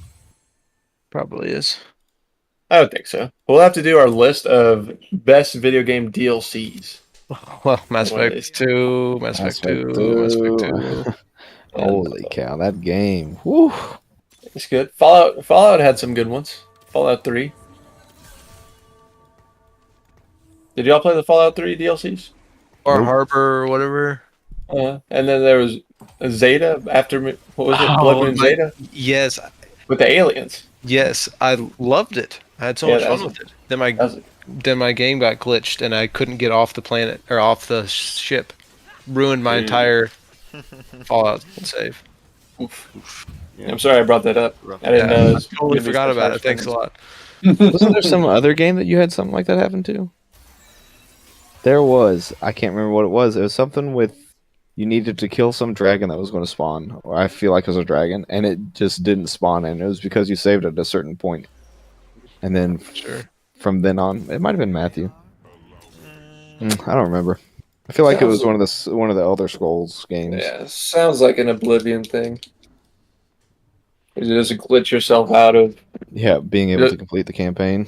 Probably is. I would think so. We'll have to do our list of best video game DLCs. Well, Mass One of Effect these. 2, Mass Effect 2, Mass Effect 2. Holy cow, that game. Woo. It's good. Fallout had some good ones. Fallout 3. Did y'all play the Fallout 3 DLCs? Or Nope. Harbor or whatever. And then there was Zeta after what was it? Blood Moon Zeta Yes, with the aliens. yes, I loved it. I had so Yeah, much that fun was- with it. Then That was my game got glitched and I couldn't get off the planet or off the ship. Ruined my Dude. entire Fallout save. oof. Yeah. I'm sorry I brought that up. Rough. I didn't Yeah, know. it I was totally gonna be forgot such about harsh it. Thanks a things. lot. Wasn't there some other game that you had something like that happen to? There was. I can't remember what it was. It was something with you needed to kill some dragon that was going to spawn, or I feel like it was a dragon, and it just didn't spawn, and it was because you saved at a certain point. And then Sure. from then on, it might have been Matthew. I don't remember. I feel like it was one of the Elder Scrolls games. Yeah, sounds like an Oblivion thing. You just glitch yourself out of Yeah, being able to complete the campaign.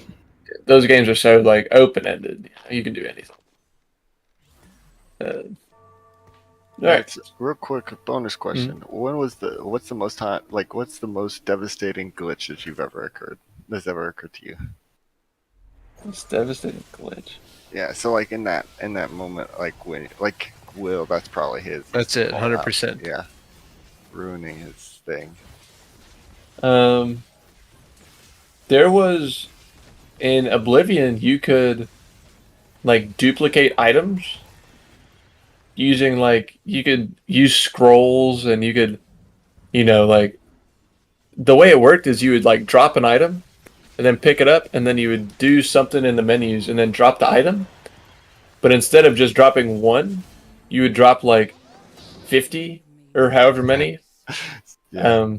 those games are so like open ended. You can do anything. All right. Real quick bonus question: What's the most hot? Like, what's the most devastating glitch that's ever occurred to you? It's devastating glitch. Yeah, so like in that moment, like when like Will, that's probably his. That's it, Fallout. 100%. Yeah, ruining his thing. There was in Oblivion you could like duplicate items using like you could use scrolls and you could like the way it worked is you would like drop an item and then pick it up and then you would do something in the menus and then drop the item. But instead of just dropping one, you would drop like 50 or however many Yeah.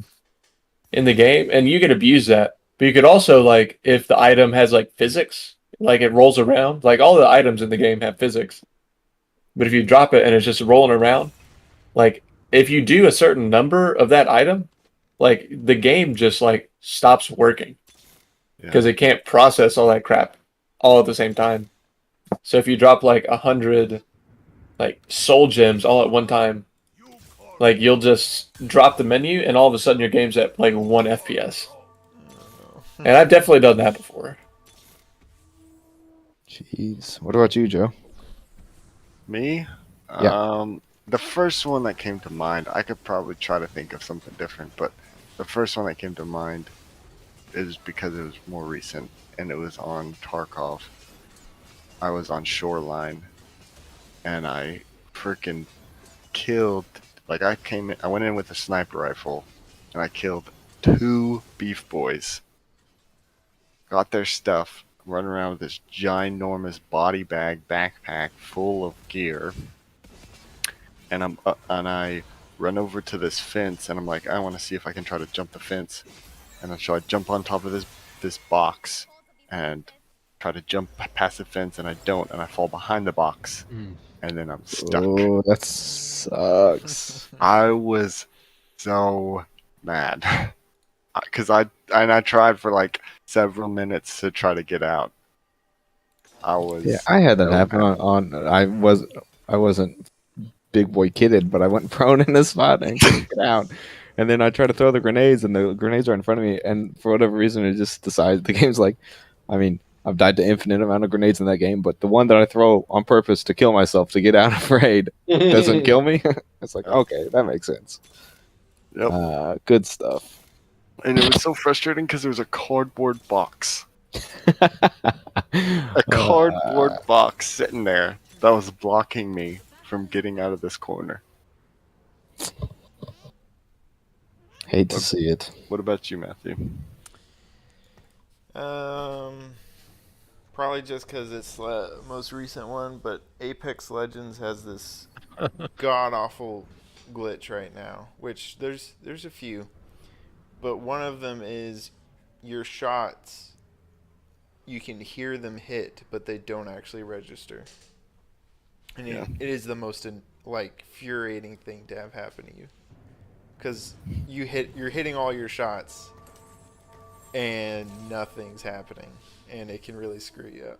in the game, and you could abuse that. But you could also like if the item has like physics, like it rolls around, like all the items in the game have physics. But if you drop it and it's just rolling around, like if you do a certain number of that item, like the game just like stops working because it can't process all that crap all at the same time. So if you drop like 100 like soul gems all at one time, like you'll just drop the menu and all of a sudden your game's at like 1 FPS. And I've definitely done that before. Jeez. What about you, Joe? Me? Yeah. The first one that came to mind, I could probably try to think of something different, but the first one that came to mind is because it was more recent, and it was on Tarkov. I was on Shoreline, and I freaking killed. Like I went in with a sniper rifle, and I killed 2 beef boys. Got their stuff. Running around with this ginormous body bag backpack full of gear, and I run over to this fence, and I'm like, I want to see if I can try to jump the fence, and then so I jump on top of this box, and try to jump past the fence, and I don't, and I fall behind the box, and then I'm stuck. Oh, that sucks. I was so mad because I tried for like several minutes to try to get out. Yeah, I had that happen on I wasn't big boy kidded, but I went prone in this spot and couldn't get out. And then I tried to throw the grenades, and the grenades are in front of me, and for whatever reason it just decides the game's like, I mean, I've died to infinite amount of grenades in that game, but the one that I throw on purpose to kill myself to get out of raid doesn't kill me. It's like, okay, that makes sense. Yep. Good stuff. And it was so frustrating because there was a cardboard box A cardboard box sitting there that was blocking me from getting out of this corner. Hate to see it. What about you, Matthew? Probably just because it's the most recent one, but Apex Legends has this god awful glitch right now. Which there's a few, but one of them is your shots. You can hear them hit, but they don't actually register. And Yeah. it is the most infuriating thing to have happen to you, because you're hitting all your shots, and nothing's happening, and it can really screw you up.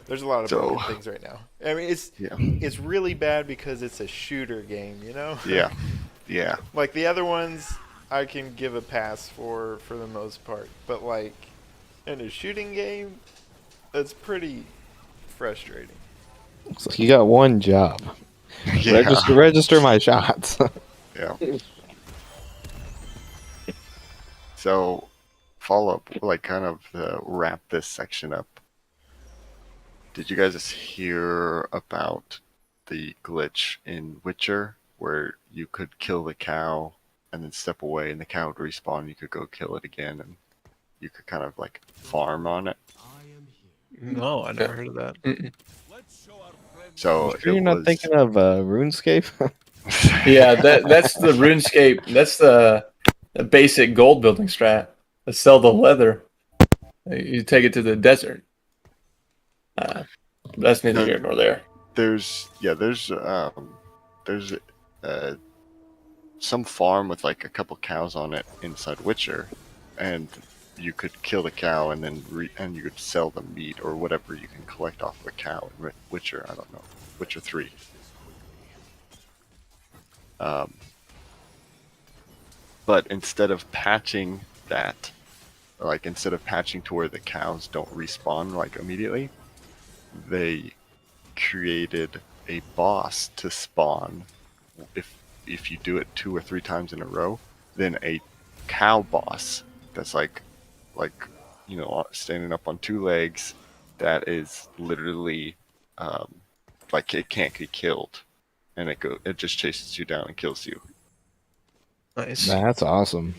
There's a lot of broken things right now. I mean, it's really bad because it's a shooter game, you know? Yeah. Yeah. Like the other ones, I can give a pass for the most part, but like in a shooting game, it's pretty frustrating. So you got one job. Yeah. Register my shots. Yeah. So, follow up, kind of wrap this section up. Did you guys hear about the glitch in Witcher where you could kill the cow and then step away and the cow would respawn? You could go kill it again and you could kind of farm on it. No, I never heard of that. So Sure you're not thinking of RuneScape? Yeah, that's the RuneScape. That's the basic gold building strat. Sell the leather. You take it to the desert. That's neither here nor there. There's some farm with a couple cows on it inside Witcher, and you could kill the cow and then you could sell the meat or whatever you can collect off of a cow in Witcher. I don't know, Witcher 3. But instead of patching that, instead of patching to where the cows don't respawn immediately, they created a boss to spawn if you do it 2 or 3 times in a row. Then a cow boss that's standing up on 2 legs, that is literally it can't get killed, and it just chases you down and kills you. Nice. That's awesome.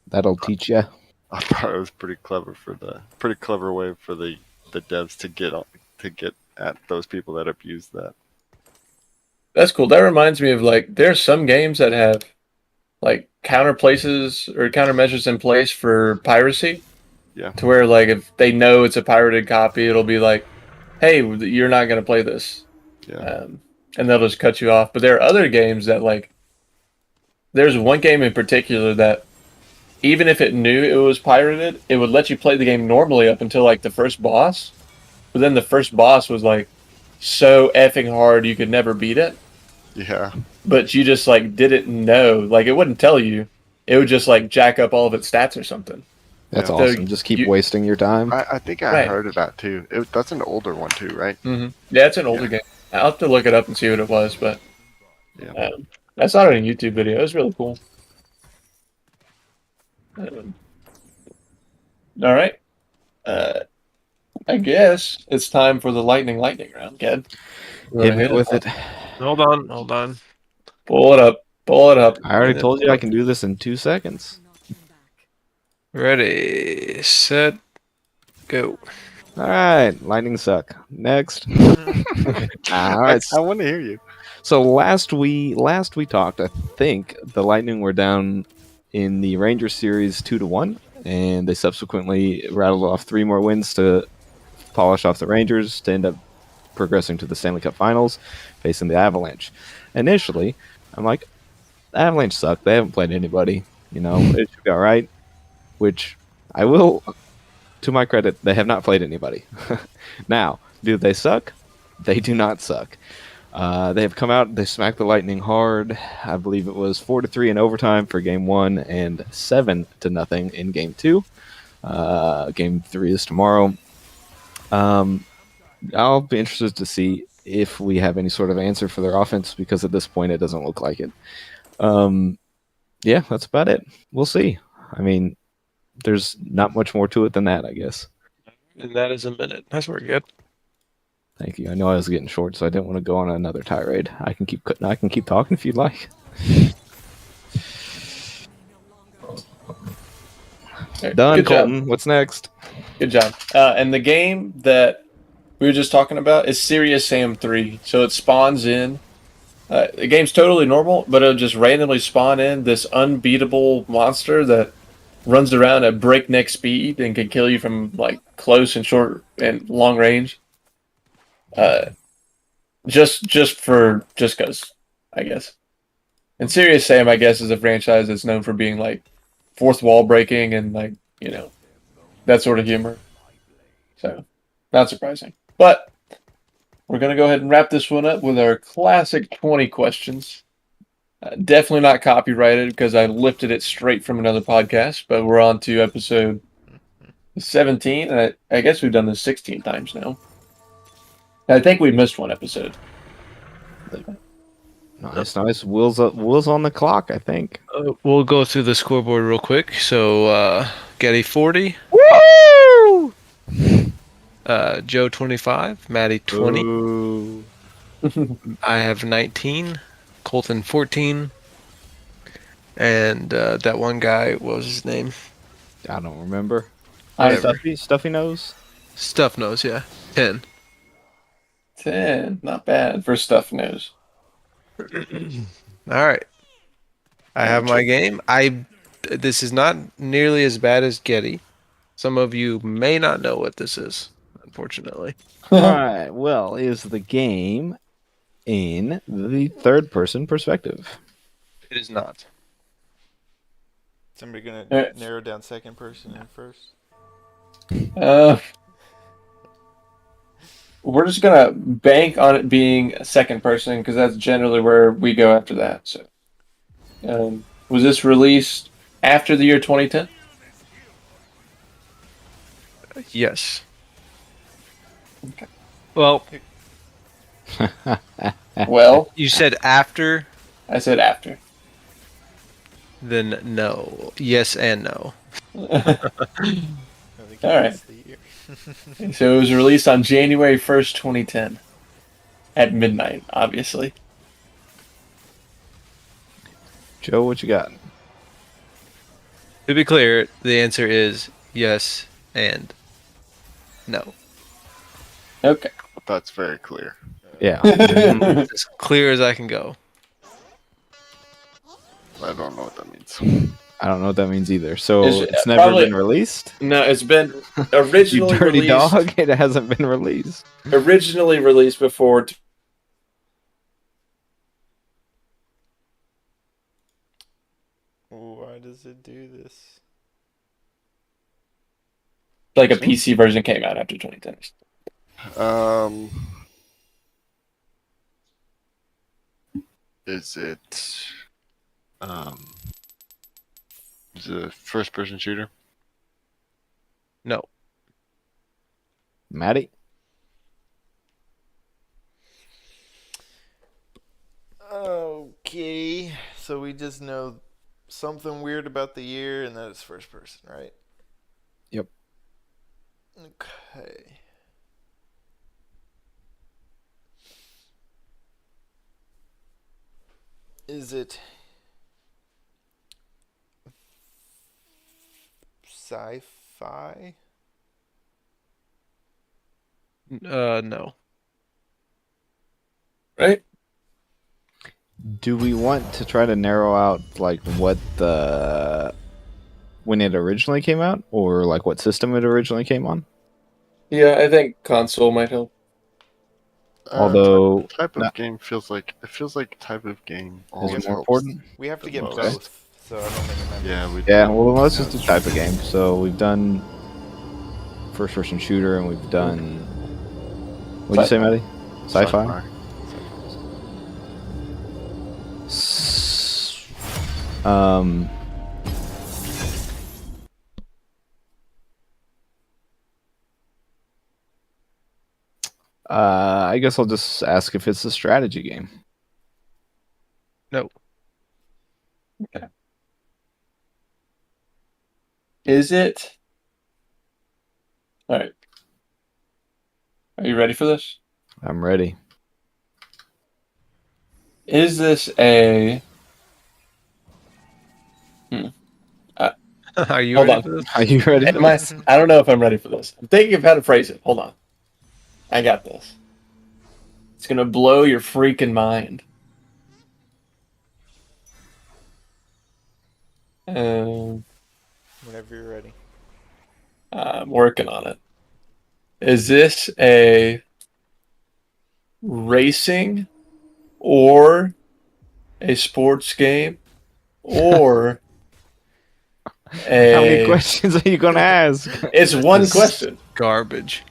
That'll teach you. I thought it was pretty clever way for the devs to get at those people that abuse that. That's cool. That reminds me of there's some games that have countermeasures in place for piracy. Yeah. To where if they know it's a pirated copy, it'll be hey, you're not gonna play this. Yeah. And they'll just cut you off. But there are other games that there's one game in particular that even if it knew it was pirated, it would let you play the game normally up until the first boss. But then the first boss was so effing hard you could never beat it. Yeah. But you just didn't know. It wouldn't tell you. It would just jack up all of its stats or something. That's Yeah. awesome. Just keep wasting your time. I think I Right. heard of that too. That's an older one too, right? Mm-hmm. Yeah, it's an older game. I'll have to look it up and see what it was, but Yeah. I saw it in a YouTube video. It was really cool. All right. I guess it's time for the lightning round, Ked. Hit me with it. Hold on. Pull it up. I already told you I can do this in 2 seconds. Ready, set, go. All right, lightning suck. Next. All right. I want to hear you. So last we talked, I think the Lightning were down in the Rangers series 2-1, and they subsequently rattled off 3 more wins to polish off the Rangers to end up progressing to the Stanley Cup Finals, facing the Avalanche. Initially, I'm like, the Avalanche suck. They haven't played anybody. It should be all right. Which I will, to my credit, they have not played anybody. Now, do they suck? They do not suck. They have come out, they smacked the Lightning hard. I believe it was 4-3 in overtime for game 1 and 7-0 in game 2. Game 3 is tomorrow. I'll be interested to see if we have any sort of answer for their offense, because at this point it doesn't look like it. Yeah, that's about it. We'll see. I mean, there's not much more to it than that, I guess. And that is a minute. That's pretty good. Thank you. I know I was getting short, so I didn't want to go on another tirade. I can keep talking if you'd like. Okay, Done, good job. Colton. What's next? Good job. And the game that we were just talking about is Serious Sam 3. So it spawns in. The game's totally normal, but it'll just randomly spawn in this unbeatable monster that runs around at breakneck speed and can kill you from like close and short and long range. Just cause, I guess. And Serious Sam, I guess, is a franchise that's known for being like fourth wall breaking and like, that sort of humor. So, not surprising. But we're going to go ahead and wrap this one up with our classic 20 questions. Definitely not copyrighted because I lifted it straight from another podcast, but we're on to episode 17. And I guess we've done this 16 times now. I think we missed one episode. Nice. Wheels on the clock, I think. We'll go through the scoreboard real quick. So, Getty 40. Woo! Joe 25. Maddie 20. Ooh. I have 19. Colton 14. And that one guy, what was his name? I don't remember. Whatever. Stuffy nose. Stuff knows, yeah. 10. 10. Not bad for Stuff News. All right. I have my game. This is not nearly as bad as Getty. Some of you may not know what this is, unfortunately. All right. Well, is the game in the third-person perspective? It is not. Somebody gonna narrow down second person and first? We're just gonna bank on it being a second person because that's generally where we go after that. So, was this released after the year 2010? Yes. Okay. Well, Well, you said after, I said after. then no. Yes and no. I think All right. it's the year. So it was released on January 1st, 2010. At midnight, obviously. Joe, what you got? To be clear, the answer is yes and no. Okay. That's very clear. Yeah. As clear as I can go. I don't know what that means. I don't know what that means either. So It's- it's never probably- been released? No, it's been You originally dirty released. dog. It hasn't been released. Originally released before. Why does it do this? Like a PC version came out after 2010. Is it is it a first person shooter? No. Maddie? Okay, so we just know something weird about the year and that it's first person, right? Yep. Okay. Is it sci-fi? No. Right? Do we want to try to narrow out like what when it originally came out, or like what system it originally came on? Yeah, I think console might help. Although type of not- game feels like type of game is always it more helps. important? We have to get Okay. both, so I don't think it matters. Yeah, we Yeah. Well, let's just do type of game. So we've done first-person shooter, and we've done. What'd you say, Maddie? Sci-fi. Um. I guess I'll just ask if it's a strategy game. No. Okay. Is it? All right. Are you ready for this? I'm ready. Is this a? Are you Hold ready on. for this? Are you ready? I don't know if I'm ready for this. I'm thinking of how to phrase it. Hold on. I got this. It's gonna blow your freaking mind. Um, Whenever you're ready. I'm working on it. Is this a racing or a sports game or How many a? questions are you gonna ask? It's one This is question. Garbage.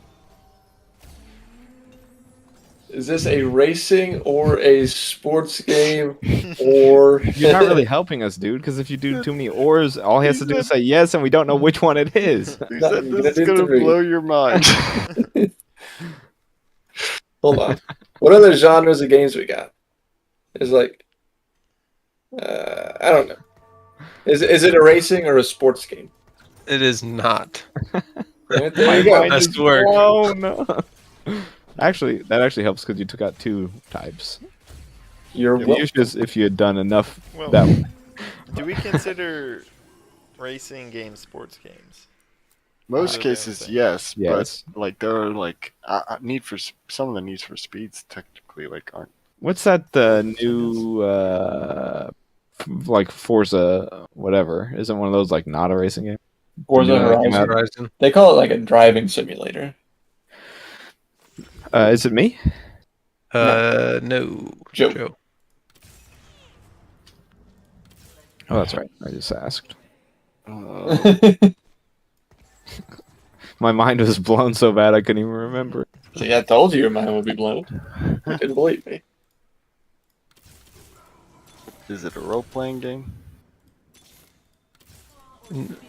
Is this a racing or a sports game or? You're not really helping us, dude. Because if you do too many ors, all he has to do is say yes, and we don't know which one it is. He No, said I'm this gonna is do gonna three. blow your mind. Hold on. What other genres of games we got? It's like, I don't know. Is it a racing or a sports game? It is not. Right, there you go. Best is work. blown. Actually, that actually helps because you took out 2 types. You're If welcome. if you had done enough Well, that way. do we consider racing games sports games? Most Other cases, than- yes, Yes. but like there are like some of the needs for speeds technically like aren't. What's that new like Forza whatever? Isn't one of those like not a racing game? Forza Yeah, Horizon. Horizon. They call it like a driving simulator. Is it me? No. Joe. Oh, that's right. I just asked. My mind was blown so bad I couldn't even remember. See, I told you your mind would be blown. You didn't believe me. Is it a role playing game?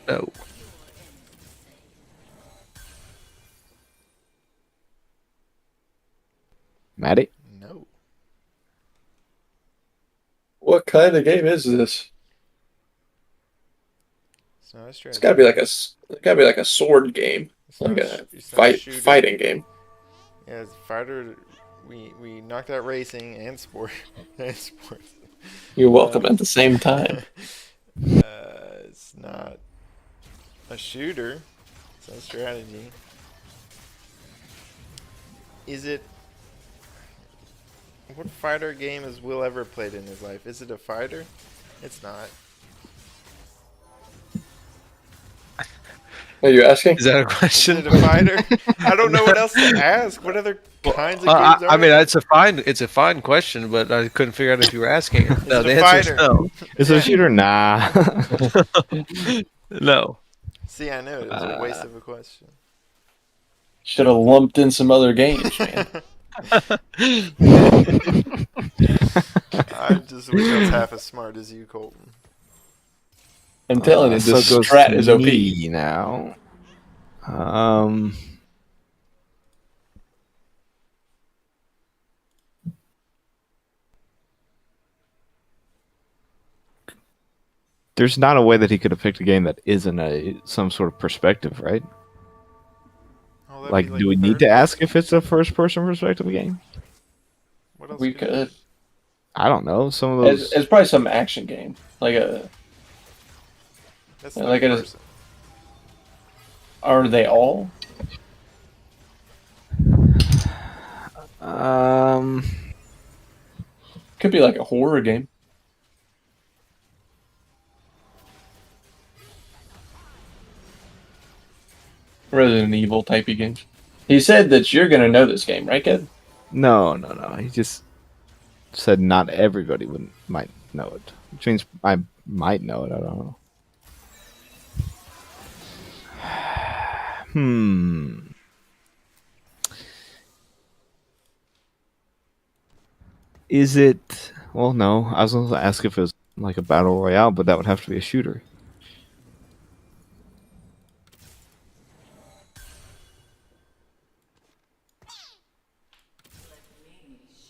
No. Maddie? No. What kind of game is this? It's not a strategy. It's gotta be like a sword game, It's not like a sh- a it's not a shooter. fighting game. Yeah, it's fighter. We knocked out racing and sport and sports. You're welcome at the same time. It's not a shooter. It's not a strategy. Is it? What fighter game has Will ever played in his life? Is it a fighter? It's not. Are you asking? Is that a Is question? it a fighter? I don't know what else to ask. What other kinds of I games are mean, there? it's a fine question, but I couldn't figure out if you were asking it. No, it the a answer is fighter? no. Is it a shooter? Nah. No. See, I knew it was a waste of a question. Should have lumped in some other games, man. I just wish I was half as smart as you, Colton. I'm telling you, So this it goes strat to is OP. me now. There's not a way that he could have picked a game that isn't some sort of perspective, right? Oh, that'd Like, be do we need to ask if it's a first-person perspective game? What else We could it could. be? I don't know. Some of those. It's probably some action game, like a. That's Like not it a is- person. Are they all? Could be like a horror game. Resident Evil typey games. He said that you're gonna know this game, right, kid? No. He just said not everybody might know it, which means I might know it. I don't know. Is it? Well, no. I was going to ask if it was like a battle royale, but that would have to be a shooter.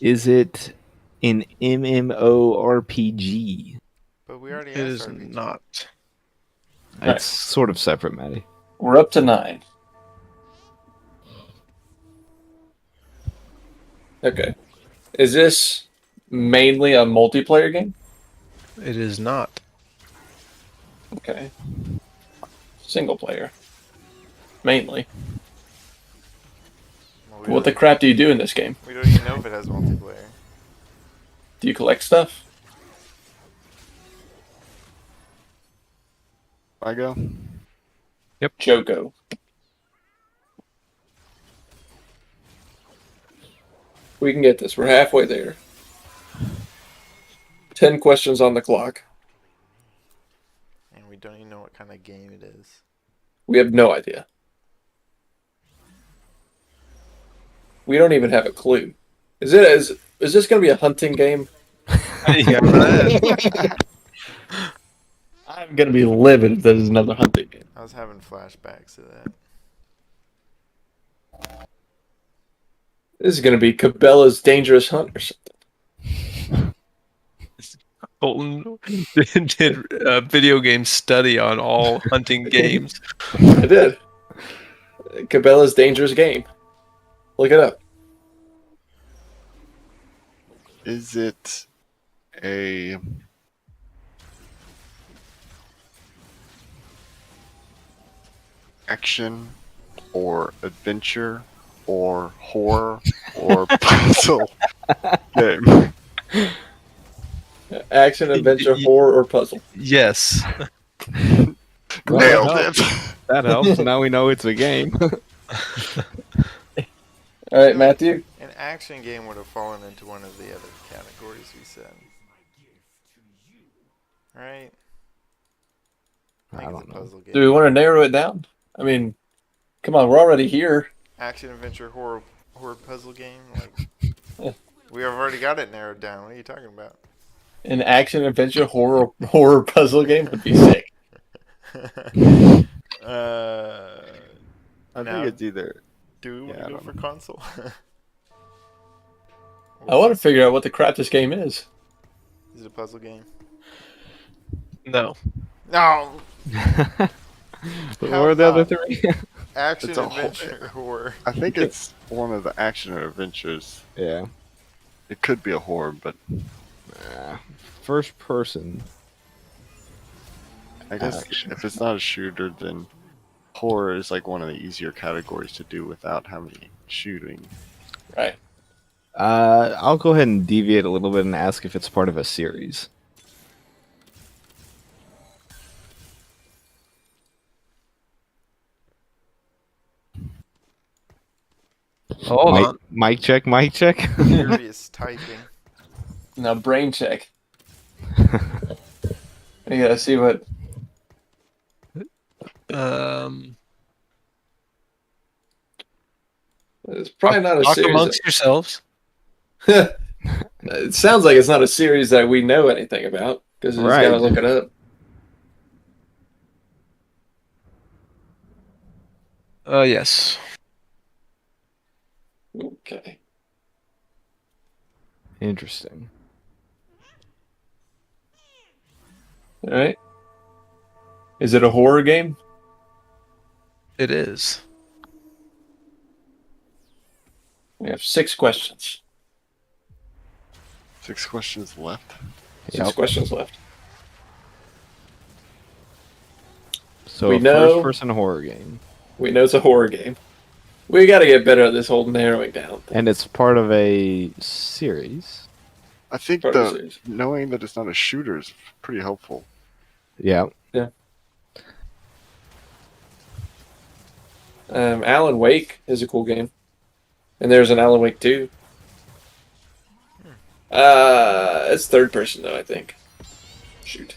Is it an MMORPG? But we already It asked is RPG. not. It's sort of separate, Maddie. We're up to 9. Okay. Is this mainly a multiplayer game? It is not. Okay. Single player. Mainly. Well, What the crap do you do in this game? We don't even know if it has multiplayer. Do you collect stuff? I go. Joko. We can get this. We're halfway there. 10 questions on the clock. And we don't even know what kind of game it is. We have no idea. We don't even have a clue. Is this going to be a hunting game? Yeah, I'm going to be livid if this is another hunting game. I was having flashbacks to that. This is going to be Cabela's Dangerous Hunt or something. Colton did a video game study on all hunting games. I did. Cabela's Dangerous Game. Look it up. Is it a action or adventure or horror or puzzle game? Action, adventure, horror, or puzzle. Yes. Nailed Well, it. That helps. Now we know it's a game. All right, Matthew. An action game would have fallen into one of the other categories we said. Right? I think don't it's a know. puzzle game. Do we want to narrow it down? I mean, come on, we're already here. Action, adventure, horror puzzle game? Like, we have already got it narrowed down. What are you talking about? An action, adventure, horror puzzle game would be sick. I Now- think it's either. Do we want Yeah, I to go don't for know. console? I want to figure out what the crap this game is. Is it a puzzle game? No. No! What were the other not? three? Action, It's a whole- adventure, horror. I think it's one of the action or adventures. Yeah. It could be a horror, but First person. I guess Action. if it's not a shooter, then horror is like one of the easier categories to do without having shooting. Right. I'll go ahead and deviate a little bit and ask if it's part of a series. Hold on. Mic check, mic check. Furious typing. Now, brain check. You gotta see what. It's probably not a Talk series. amongst yourselves. It sounds like it's not a series that we know anything about because we just gotta Right. look it up. Yes. Okay. Interesting. All right. Is it a horror game? It is. We have 6 questions. 6 questions left. 6 questions left. So We a know- first person horror game. We know it's a horror game. We gotta get better at this whole narrowing down thing. And it's part of a series. I think Part of the the series. knowing that it's not a shooter is pretty helpful. Yeah. Alan Wake is a cool game. And there's an Alan Wake 2. It's third person though, I think. Shoot.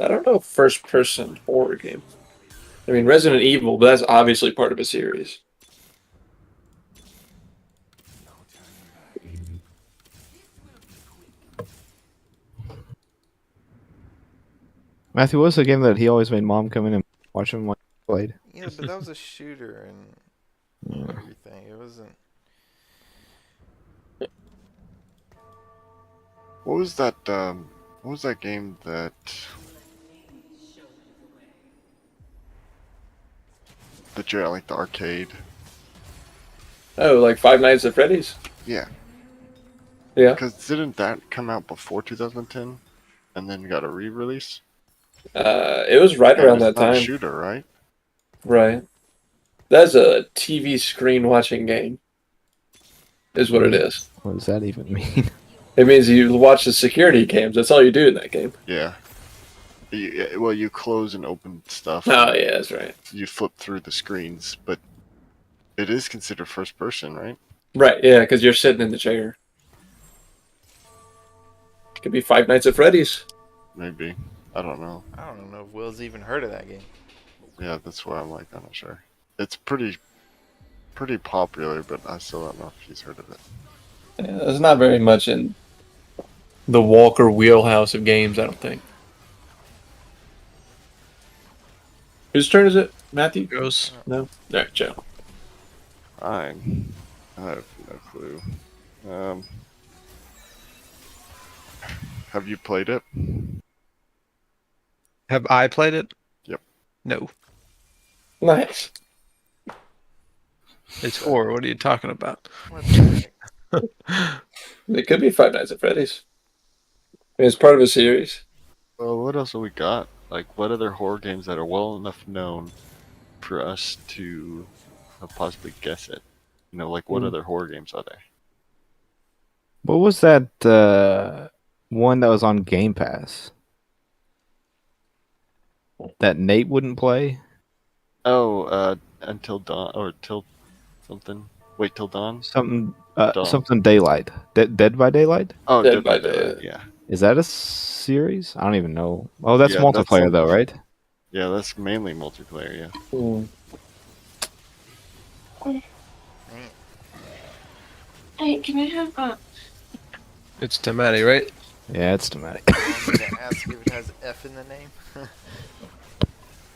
I don't know, first person horror game. I mean, Resident Evil, but that's obviously part of a series. Matthew, what was the game that he always made mom come in and watch him while he played? Yeah, but that was a shooter and everything. It wasn't. What was that What was that game that you're at, like the arcade? Oh, like Five Nights at Freddy's? Yeah. Yeah. Because didn't that come out before 2010, and then got a re-release? It was right And around it's that not a time. shooter, right? Right. That's a TV screen watching game, is what it is. What does that even mean? It means you watch the security cams. That's all you do in that game. Yeah. You close and open stuff. Oh, and yeah, that's right. you flip through the screens, but it is considered first person, right? Right, yeah, because you're sitting in the chair. It could be Five Nights at Freddy's. Maybe. I don't know. I don't know if Will's even heard of that game. Yeah, that's why I'm like, I'm not sure. It's pretty popular, but I still don't know if he's heard of it. Yeah, there's not very much in the Walker wheelhouse of games, I don't think. Whose turn is it? Matthew? Goes. No? All right, Joe. I have no clue. Have you played it? Have I played it? Yep. No. Nice. It's 4. What are you talking about? What the heck? It could be Five Nights at Freddy's. I mean, it's part of a series. Well, what else have we got? Like, what other horror games that are well enough known for us to possibly guess it? You know, like, what other horror games are there? What was that one that was on Game Pass? That Nate wouldn't play? Oh, Until Dawn, or Till something. Wait Till Dawn? Something Dawn. something Daylight. Dead by Daylight? Oh, Dead Dead by by Daylight, Daylight. yeah. Is that a series? I don't even know. Oh, that's Yeah, that's multiplayer though, right? Yeah, that's mainly multiplayer, yeah. Hmm. Hey, can I have It's Tamati, right? Yeah, it's thematic. I'm gonna ask if it has F in the name.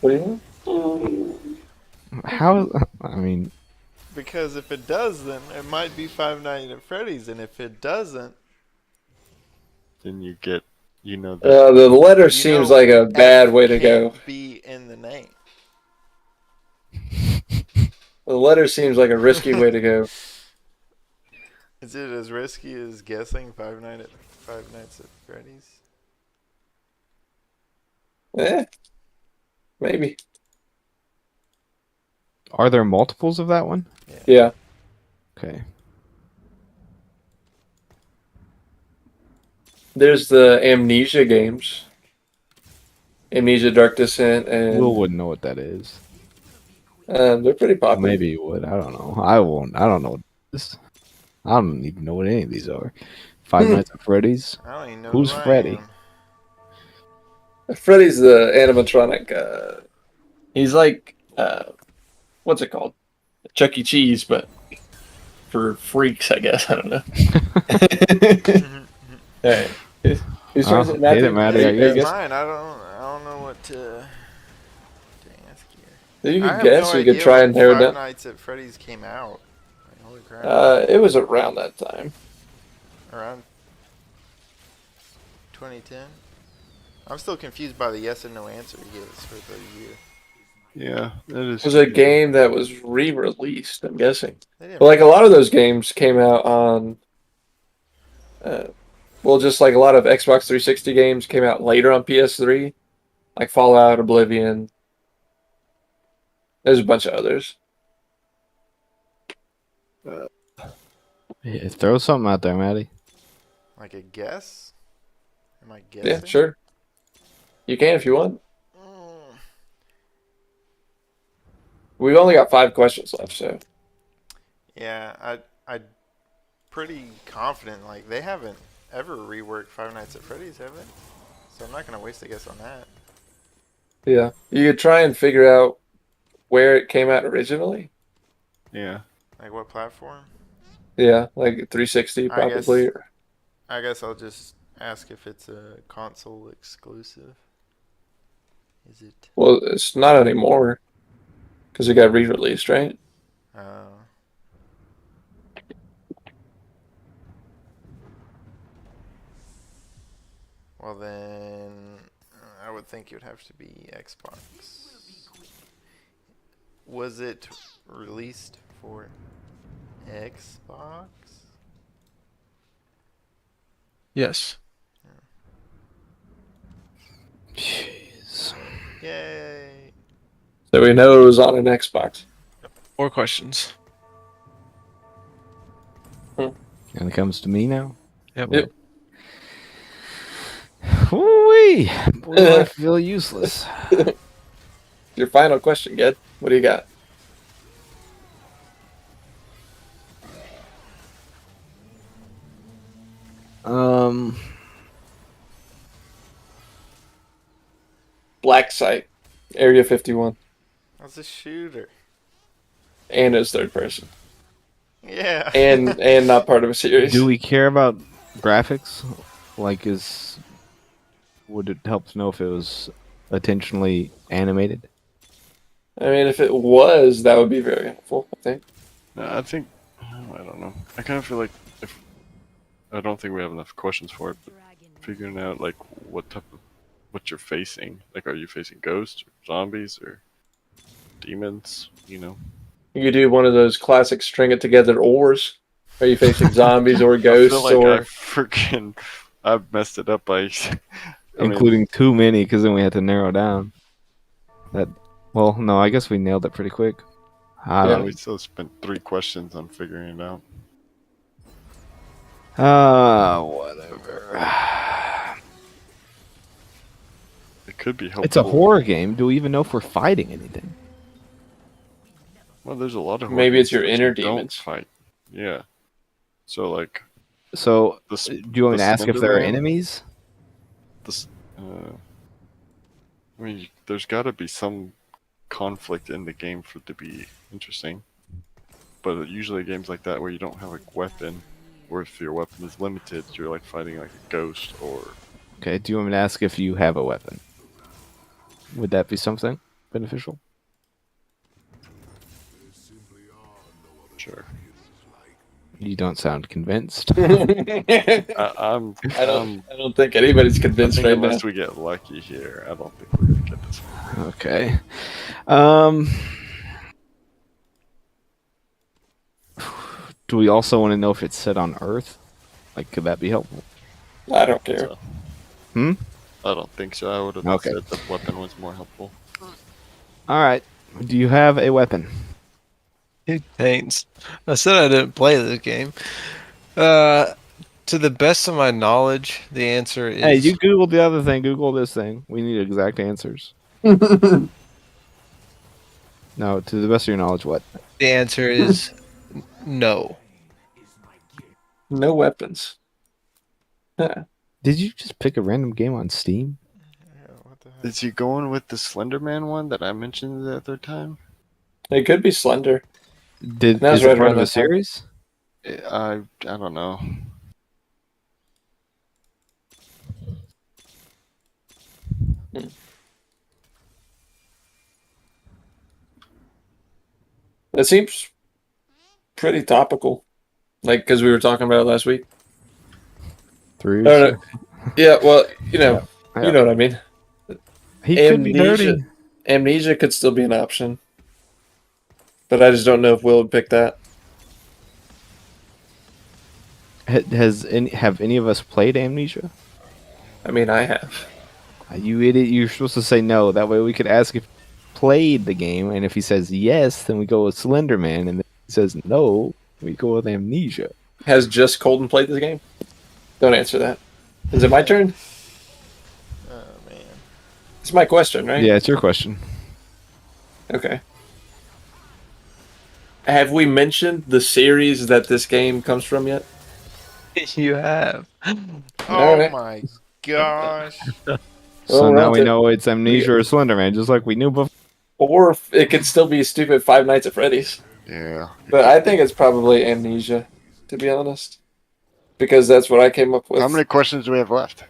What do you want? How? I mean, Because if it does, then it might be Five Nights at Freddy's, and if it doesn't, Then you get, you know, The letter you seems know, like a bad F way to go. can't be in the name. The letter seems like a risky way to go. Is it as risky as guessing Five Nights at Freddy's? Maybe. are there multiples of that one? Yeah. Okay. There's the Amnesia games. Amnesia Dark Descent, and Will wouldn't know what that is. they're pretty Well, popular. maybe he would. I don't know. I won't. I don't know what this. I don't even know what any of these are. Five Nights at Freddy's. I don't even know Who's who I Freddy? am. Freddy's the animatronic. He's like, what's it called? Chuck E. Cheese, but for freaks, I guess. I don't know. Hey, whose turn is it, hate Matthew? it, Matty. Yeah, Are you I guess. Mine. I don't know what to ask here. You I could have guess. no We could idea try when and narrow it Five down. Nights at Freddy's came out. Like, holy crap! It was around that time. Around 2010. I'm still confused by the yes and no answer he gives for the year. yeah, it is. It was a game that was re-released, I'm guessing. They didn't But like a lot of those games came out on, just like a lot of Xbox 360 games came out later on PS3, like Fallout, Oblivion. There's a bunch of others. Yeah, throw something out there, Matty. like a guess. Am I guessing? Yeah, sure. You can if you want. Mm. We've only got 5 questions left, so Yeah, I pretty confident. Like they haven't ever reworked Five Nights at Freddy's, have they? So I'm not gonna waste a guess on that. yeah. You could try and figure out where it came out originally. Yeah. Like what platform? Yeah, like 360 I guess- probably. I guess I'll just ask if it's a console exclusive. Is it? Well, it's not anymore because it got re-released, right? Well then, I would think it would have to be Xbox. Was it released for Xbox? Yes. Jeez. Yay! So we know it was on an Xbox. 4 questions. And it comes to me now. Yep. Yep. Woo-wee. Boy, do I feel useless. Your final question, Ged. What do you got? Black Site, Area 51, That's a shooter. and it's third person, Yeah. and not part of a series. Do we care about graphics? Like, would it help to know if it was intentionally animated? I mean, if it was, that would be very helpful, I think. No, I think I don't know. I kind of feel like if I don't think we have enough questions for it, but figuring out like what you're facing. Like, are you facing ghosts or zombies or demons? You know. You could do one of those classic string it together ors. Are you facing zombies or I ghosts feel like or? I've messed it up by Including too many, because then we had to narrow down. Well, no, I guess we nailed it pretty quick. Yeah, we still spent 3 questions on figuring it out. Whatever. It could be helpful. It's a horror game. Do we even know if we're fighting anything? Well, there's a lot of Maybe horror it's your games inner that don't demons. fight. Yeah. So like So, the s- do you want me the to ask if there are Slender Man? enemies? this. I mean, there's got to be some conflict in the game for it to be interesting. But usually games like that where you don't have a weapon, or if your weapon is limited, you're like fighting like a ghost or. Okay, do you want me to ask if you have a weapon? Would that be something beneficial? Sure. You don't sound convinced. I'm. I don't think anybody's I convinced think right now. unless we get lucky here, I don't think we're gonna get this one. Okay. Do we also want to know if it's set on Earth? Like, could that be helpful? I don't care. So, Hmm? I don't think so. I would have Okay. said the weapon was more helpful. All right. Do you have a weapon? It pains. I said I didn't play this game. To the best of my knowledge, the answer is Hey, you Googled the other thing. Google this thing. We need exact answers. No, to the best of your knowledge, what? the answer is no. No weapons. Huh. Did you just pick a random game on Steam? Yeah, what the heck? Is he going with the Slender Man one that I mentioned the other time? It could be Slender. Is That was it right part around of a that time. series? I don't know. It seems pretty topical. Like, because we were talking about it last week. 3 No, years? no. Yeah, well, you know Yeah. what I mean. He could be dirty. Amnesia could still be an option. But I just don't know if Will would pick that. Have any of us played Amnesia? I mean, I have. You idiot! You're supposed to say no. That way we could ask if he played the game, and if he says yes, then we go with Slender Man, and if he says no, we go with Amnesia. Has just Colton played this game? Don't answer that. Is it my turn? Oh man. It's my question, right? Yeah, it's your question. Okay. Have we mentioned the series that this game comes from yet? You have. Oh Alright. my gosh. So Well, we're now on we to- know it's Amnesia or Slender Man, just like we knew before. Or if it could still be stupid Five Nights at Freddy's. Yeah. But I think it's probably Amnesia, to be honest. Because that's what I came up with. How many questions do we have left?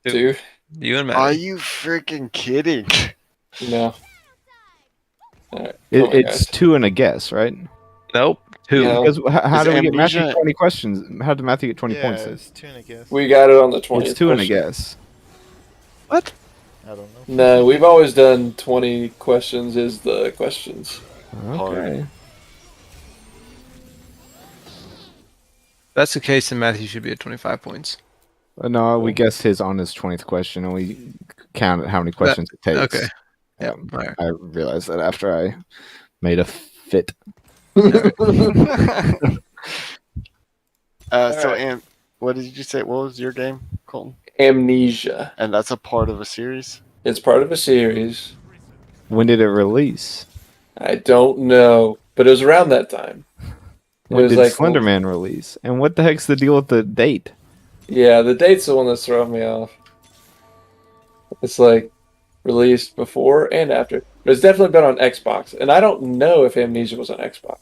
Two? You and Are Matt. you freaking kidding? No. Alright. Come on, It's guys. 2 and a guess, right? Nope. 2. Yeah. Because how Is did we get Amnesia- Matthew 20 questions? How did Matthew get 20 Yeah, points? Then? it's 2 and a guess. We got it on the 20th It's 2 and a question. guess. What? I don't know. No, we've always done 20 questions is the questions. Okay. If that's the case, then Matthew should be at 25 points. No, we guessed his on his 20th question, and we counted how many questions it takes. Okay. Yeah. Um, All right. I realized that after I made a fit. So, what did you say? What was your game, Colton? Amnesia. And that's a part of a series? It's part of a series. When did it release? I don't know, but it was around that time. When was did like- Slender Man release? And what the heck's the deal with the date? Yeah, the date's the one that's throwing me off. It's like released before and after. But it's definitely been on Xbox. And I don't know if Amnesia was on Xbox.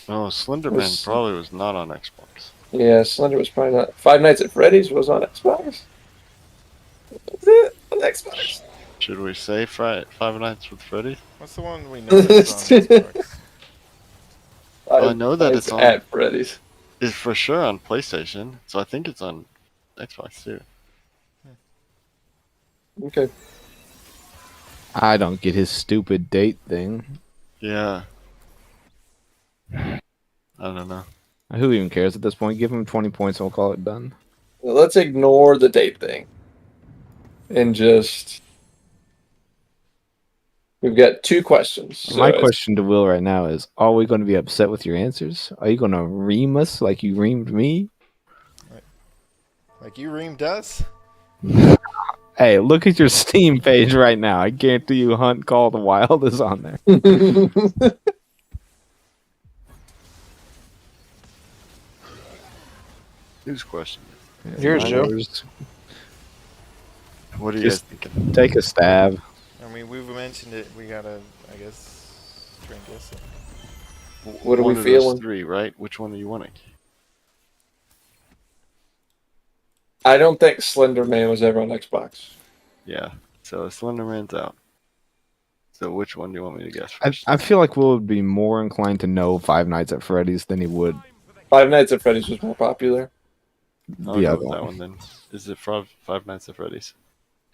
Oh, Slender Was- Man probably was not on Xbox. Yeah, Slender was probably not. Five Nights at Freddy's was on Xbox. Was it on Xbox? Should we say Five Nights with Freddy's? What's the one we know that's on Xbox? I know that it's on- at Freddy's. It's for sure on PlayStation, so I think it's on Xbox too. Okay. I don't get his stupid date thing. Yeah. I don't know. Who even cares at this point? Give him 20 points and we'll call it done. Well, let's ignore the date thing. And just. We've got two questions. So My it's- question to Will right now is, are we going to be upset with your answers? Are you going to ream us like you reamed me? Like you reamed us? Hey, look at your Steam page right now. I guarantee you Hunt Call the Wild is on there. Whose question? Yours, Joe. Yours. What are you Just- guys thinking? Take a stab. I mean, we've mentioned it. We gotta, I guess, try and guess it. What are we One of those feeling? three, right? Which one are you wanting? I don't think Slender Man was ever on Xbox. Yeah. So Slender Man's out. So which one do you want me to guess I, first? I feel like Will would be more inclined to know Five Nights at Freddy's than he would Five Nights at Freddy's was more popular. I'll the go other with that one. one then. Is it Five Nights at Freddy's?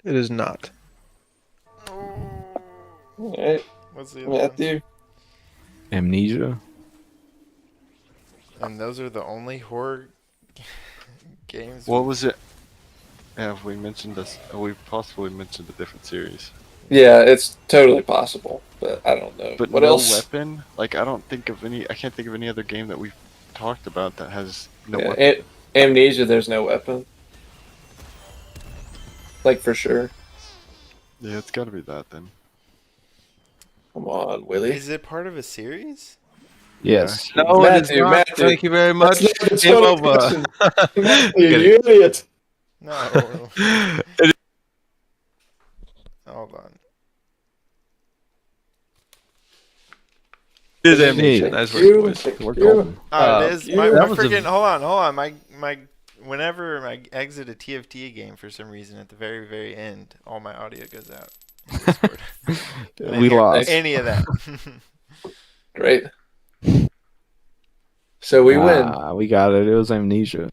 It is not. Alright, What's the other one? Matthew. Amnesia. And those are the only horror games. What was it? Have we mentioned this? We possibly mentioned a different series. Yeah, it's totally possible, but I don't know. But What no else? weapon? Like I can't think of any other game that we've talked about that has no Yeah, weapon. Amnesia, there's no weapon. Like, for sure. Yeah, it's gotta be that then. Come on, Willie. Is it part of a series? Yes. No, it is Matthew, not. Matthew. Thank you very much. That's not the Game 20 over. question. Matthew, you idiot. No. Hold on. It is Hey, Amnesia. Nice you- work, boys. thank We're you. golden. Oh, it is. My that was a- freaking. Hold on. My. Whenever I exit a TFT game for some reason, at the very, very end, all my audio goes out. in Discord. I didn't We hear lost. any of that. Great. So we win We got it. It was Amnesia.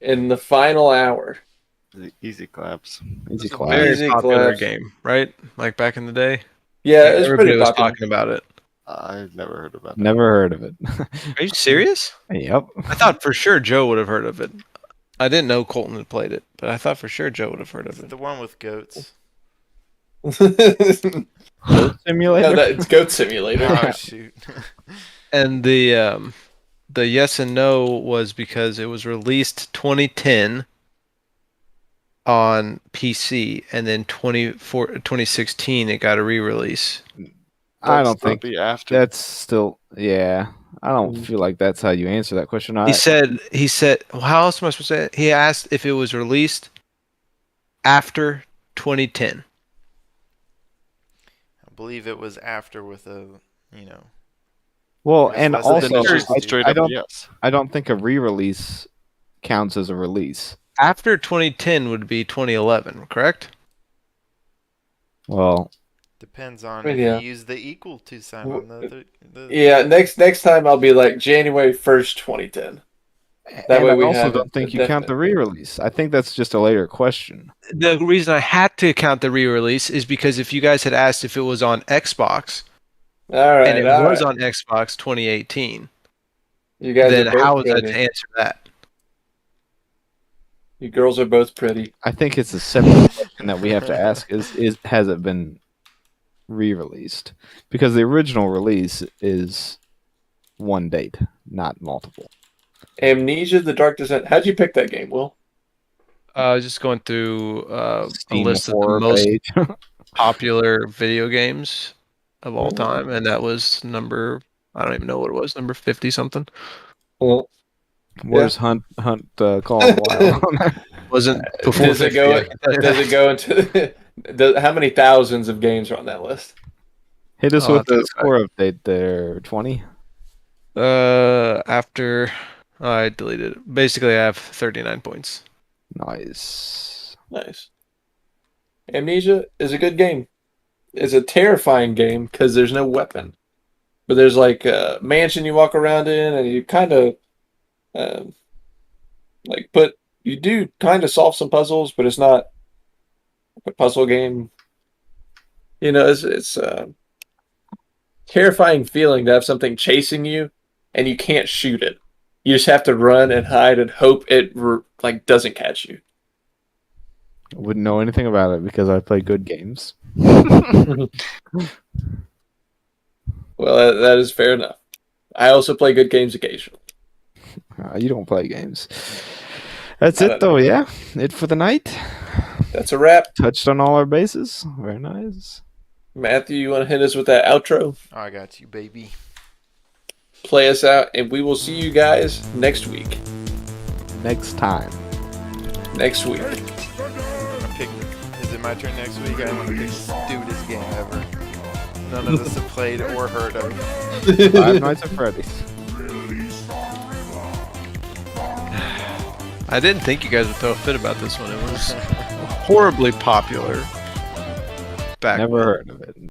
in the final hour. Easy claps. Easy It's a class. very Easy popular claps. game, right? Like back in the day. Yeah, it's Everybody pretty was popular. talking about it. I've never heard about that. Never heard of it. Are you serious? Yep. I thought for sure Joe would have heard of it. I didn't know Colton had played it, but I thought for sure Joe would have heard of Is it it. the one with goats? Simulator. No, it's Goat Simulator. Oh shoot. And the yes and no was because it was released 2010 on PC, and then 2016 it got a re-relece. I don't That's not think the after. that's still. Yeah. I don't feel like that's how you answer that question. He said, well, how else am I supposed to say it? He asked if it was released after 2010. I believe it was after with a, Well, It's and less also, than Then it's just I- straight I up don't. yes. I don't think a re-release counts as a release. After 2010 would be 2011, correct? Well, depends on Well, if yeah. you use the equal to sign on the Yeah, next time I'll be like January 1st, 2010. That and way I we also have don't think you count the re-release. I think that's just a later question. The reason I had to count the re-release is because if you guys had asked if it was on Xbox, All right, and it all was right. on Xbox 2018, You guys then are both how was I pretty. to answer that? You girls are both pretty. I think it's a separate question that we have to ask: is has it been re-released? Because the original release is one date, not multiple. Amnesia: The Dark Descent. How'd you pick that game, Will? Just going through a Steam list of the horror most page. popular video games of all time, and that was number, I don't even know what it was, number 50 something. Well, Where's Hunt Calling Wild? Wasn't before does it 50. go? I can tell you Does that. it go into? How many thousands of games are on that list? Hit us I'll with have to the look back. score update there. 20. After I deleted it. Basically, I have 39 points. Nice. Nice. Amnesia is a good game. It's a terrifying game because there's no weapon, but there's like a mansion you walk around in, and you kind of um, you do kind of solve some puzzles, but it's not a puzzle game. You know, it's a terrifying feeling to have something chasing you, and you can't shoot it. You just have to run and hide and hope it like doesn't catch you. Wouldn't know anything about it because I play good games. Well, that is fair enough. I also play good games occasionally. You don't play games. That's I it, don't though. Yeah, it for the night. That's a wrap. Touched on all our bases. Very nice. Matthew, you want to hit us with that outro? I got you, baby. Play us out, and we will see you guys next week. Next time. Next week. Is it my turn next week? I want to pick the stupidest game ever. None of us have played or heard of. Five Nights at Freddy's. I didn't think you guys would throw a fit about this one. It was horribly popular back Never heard of it.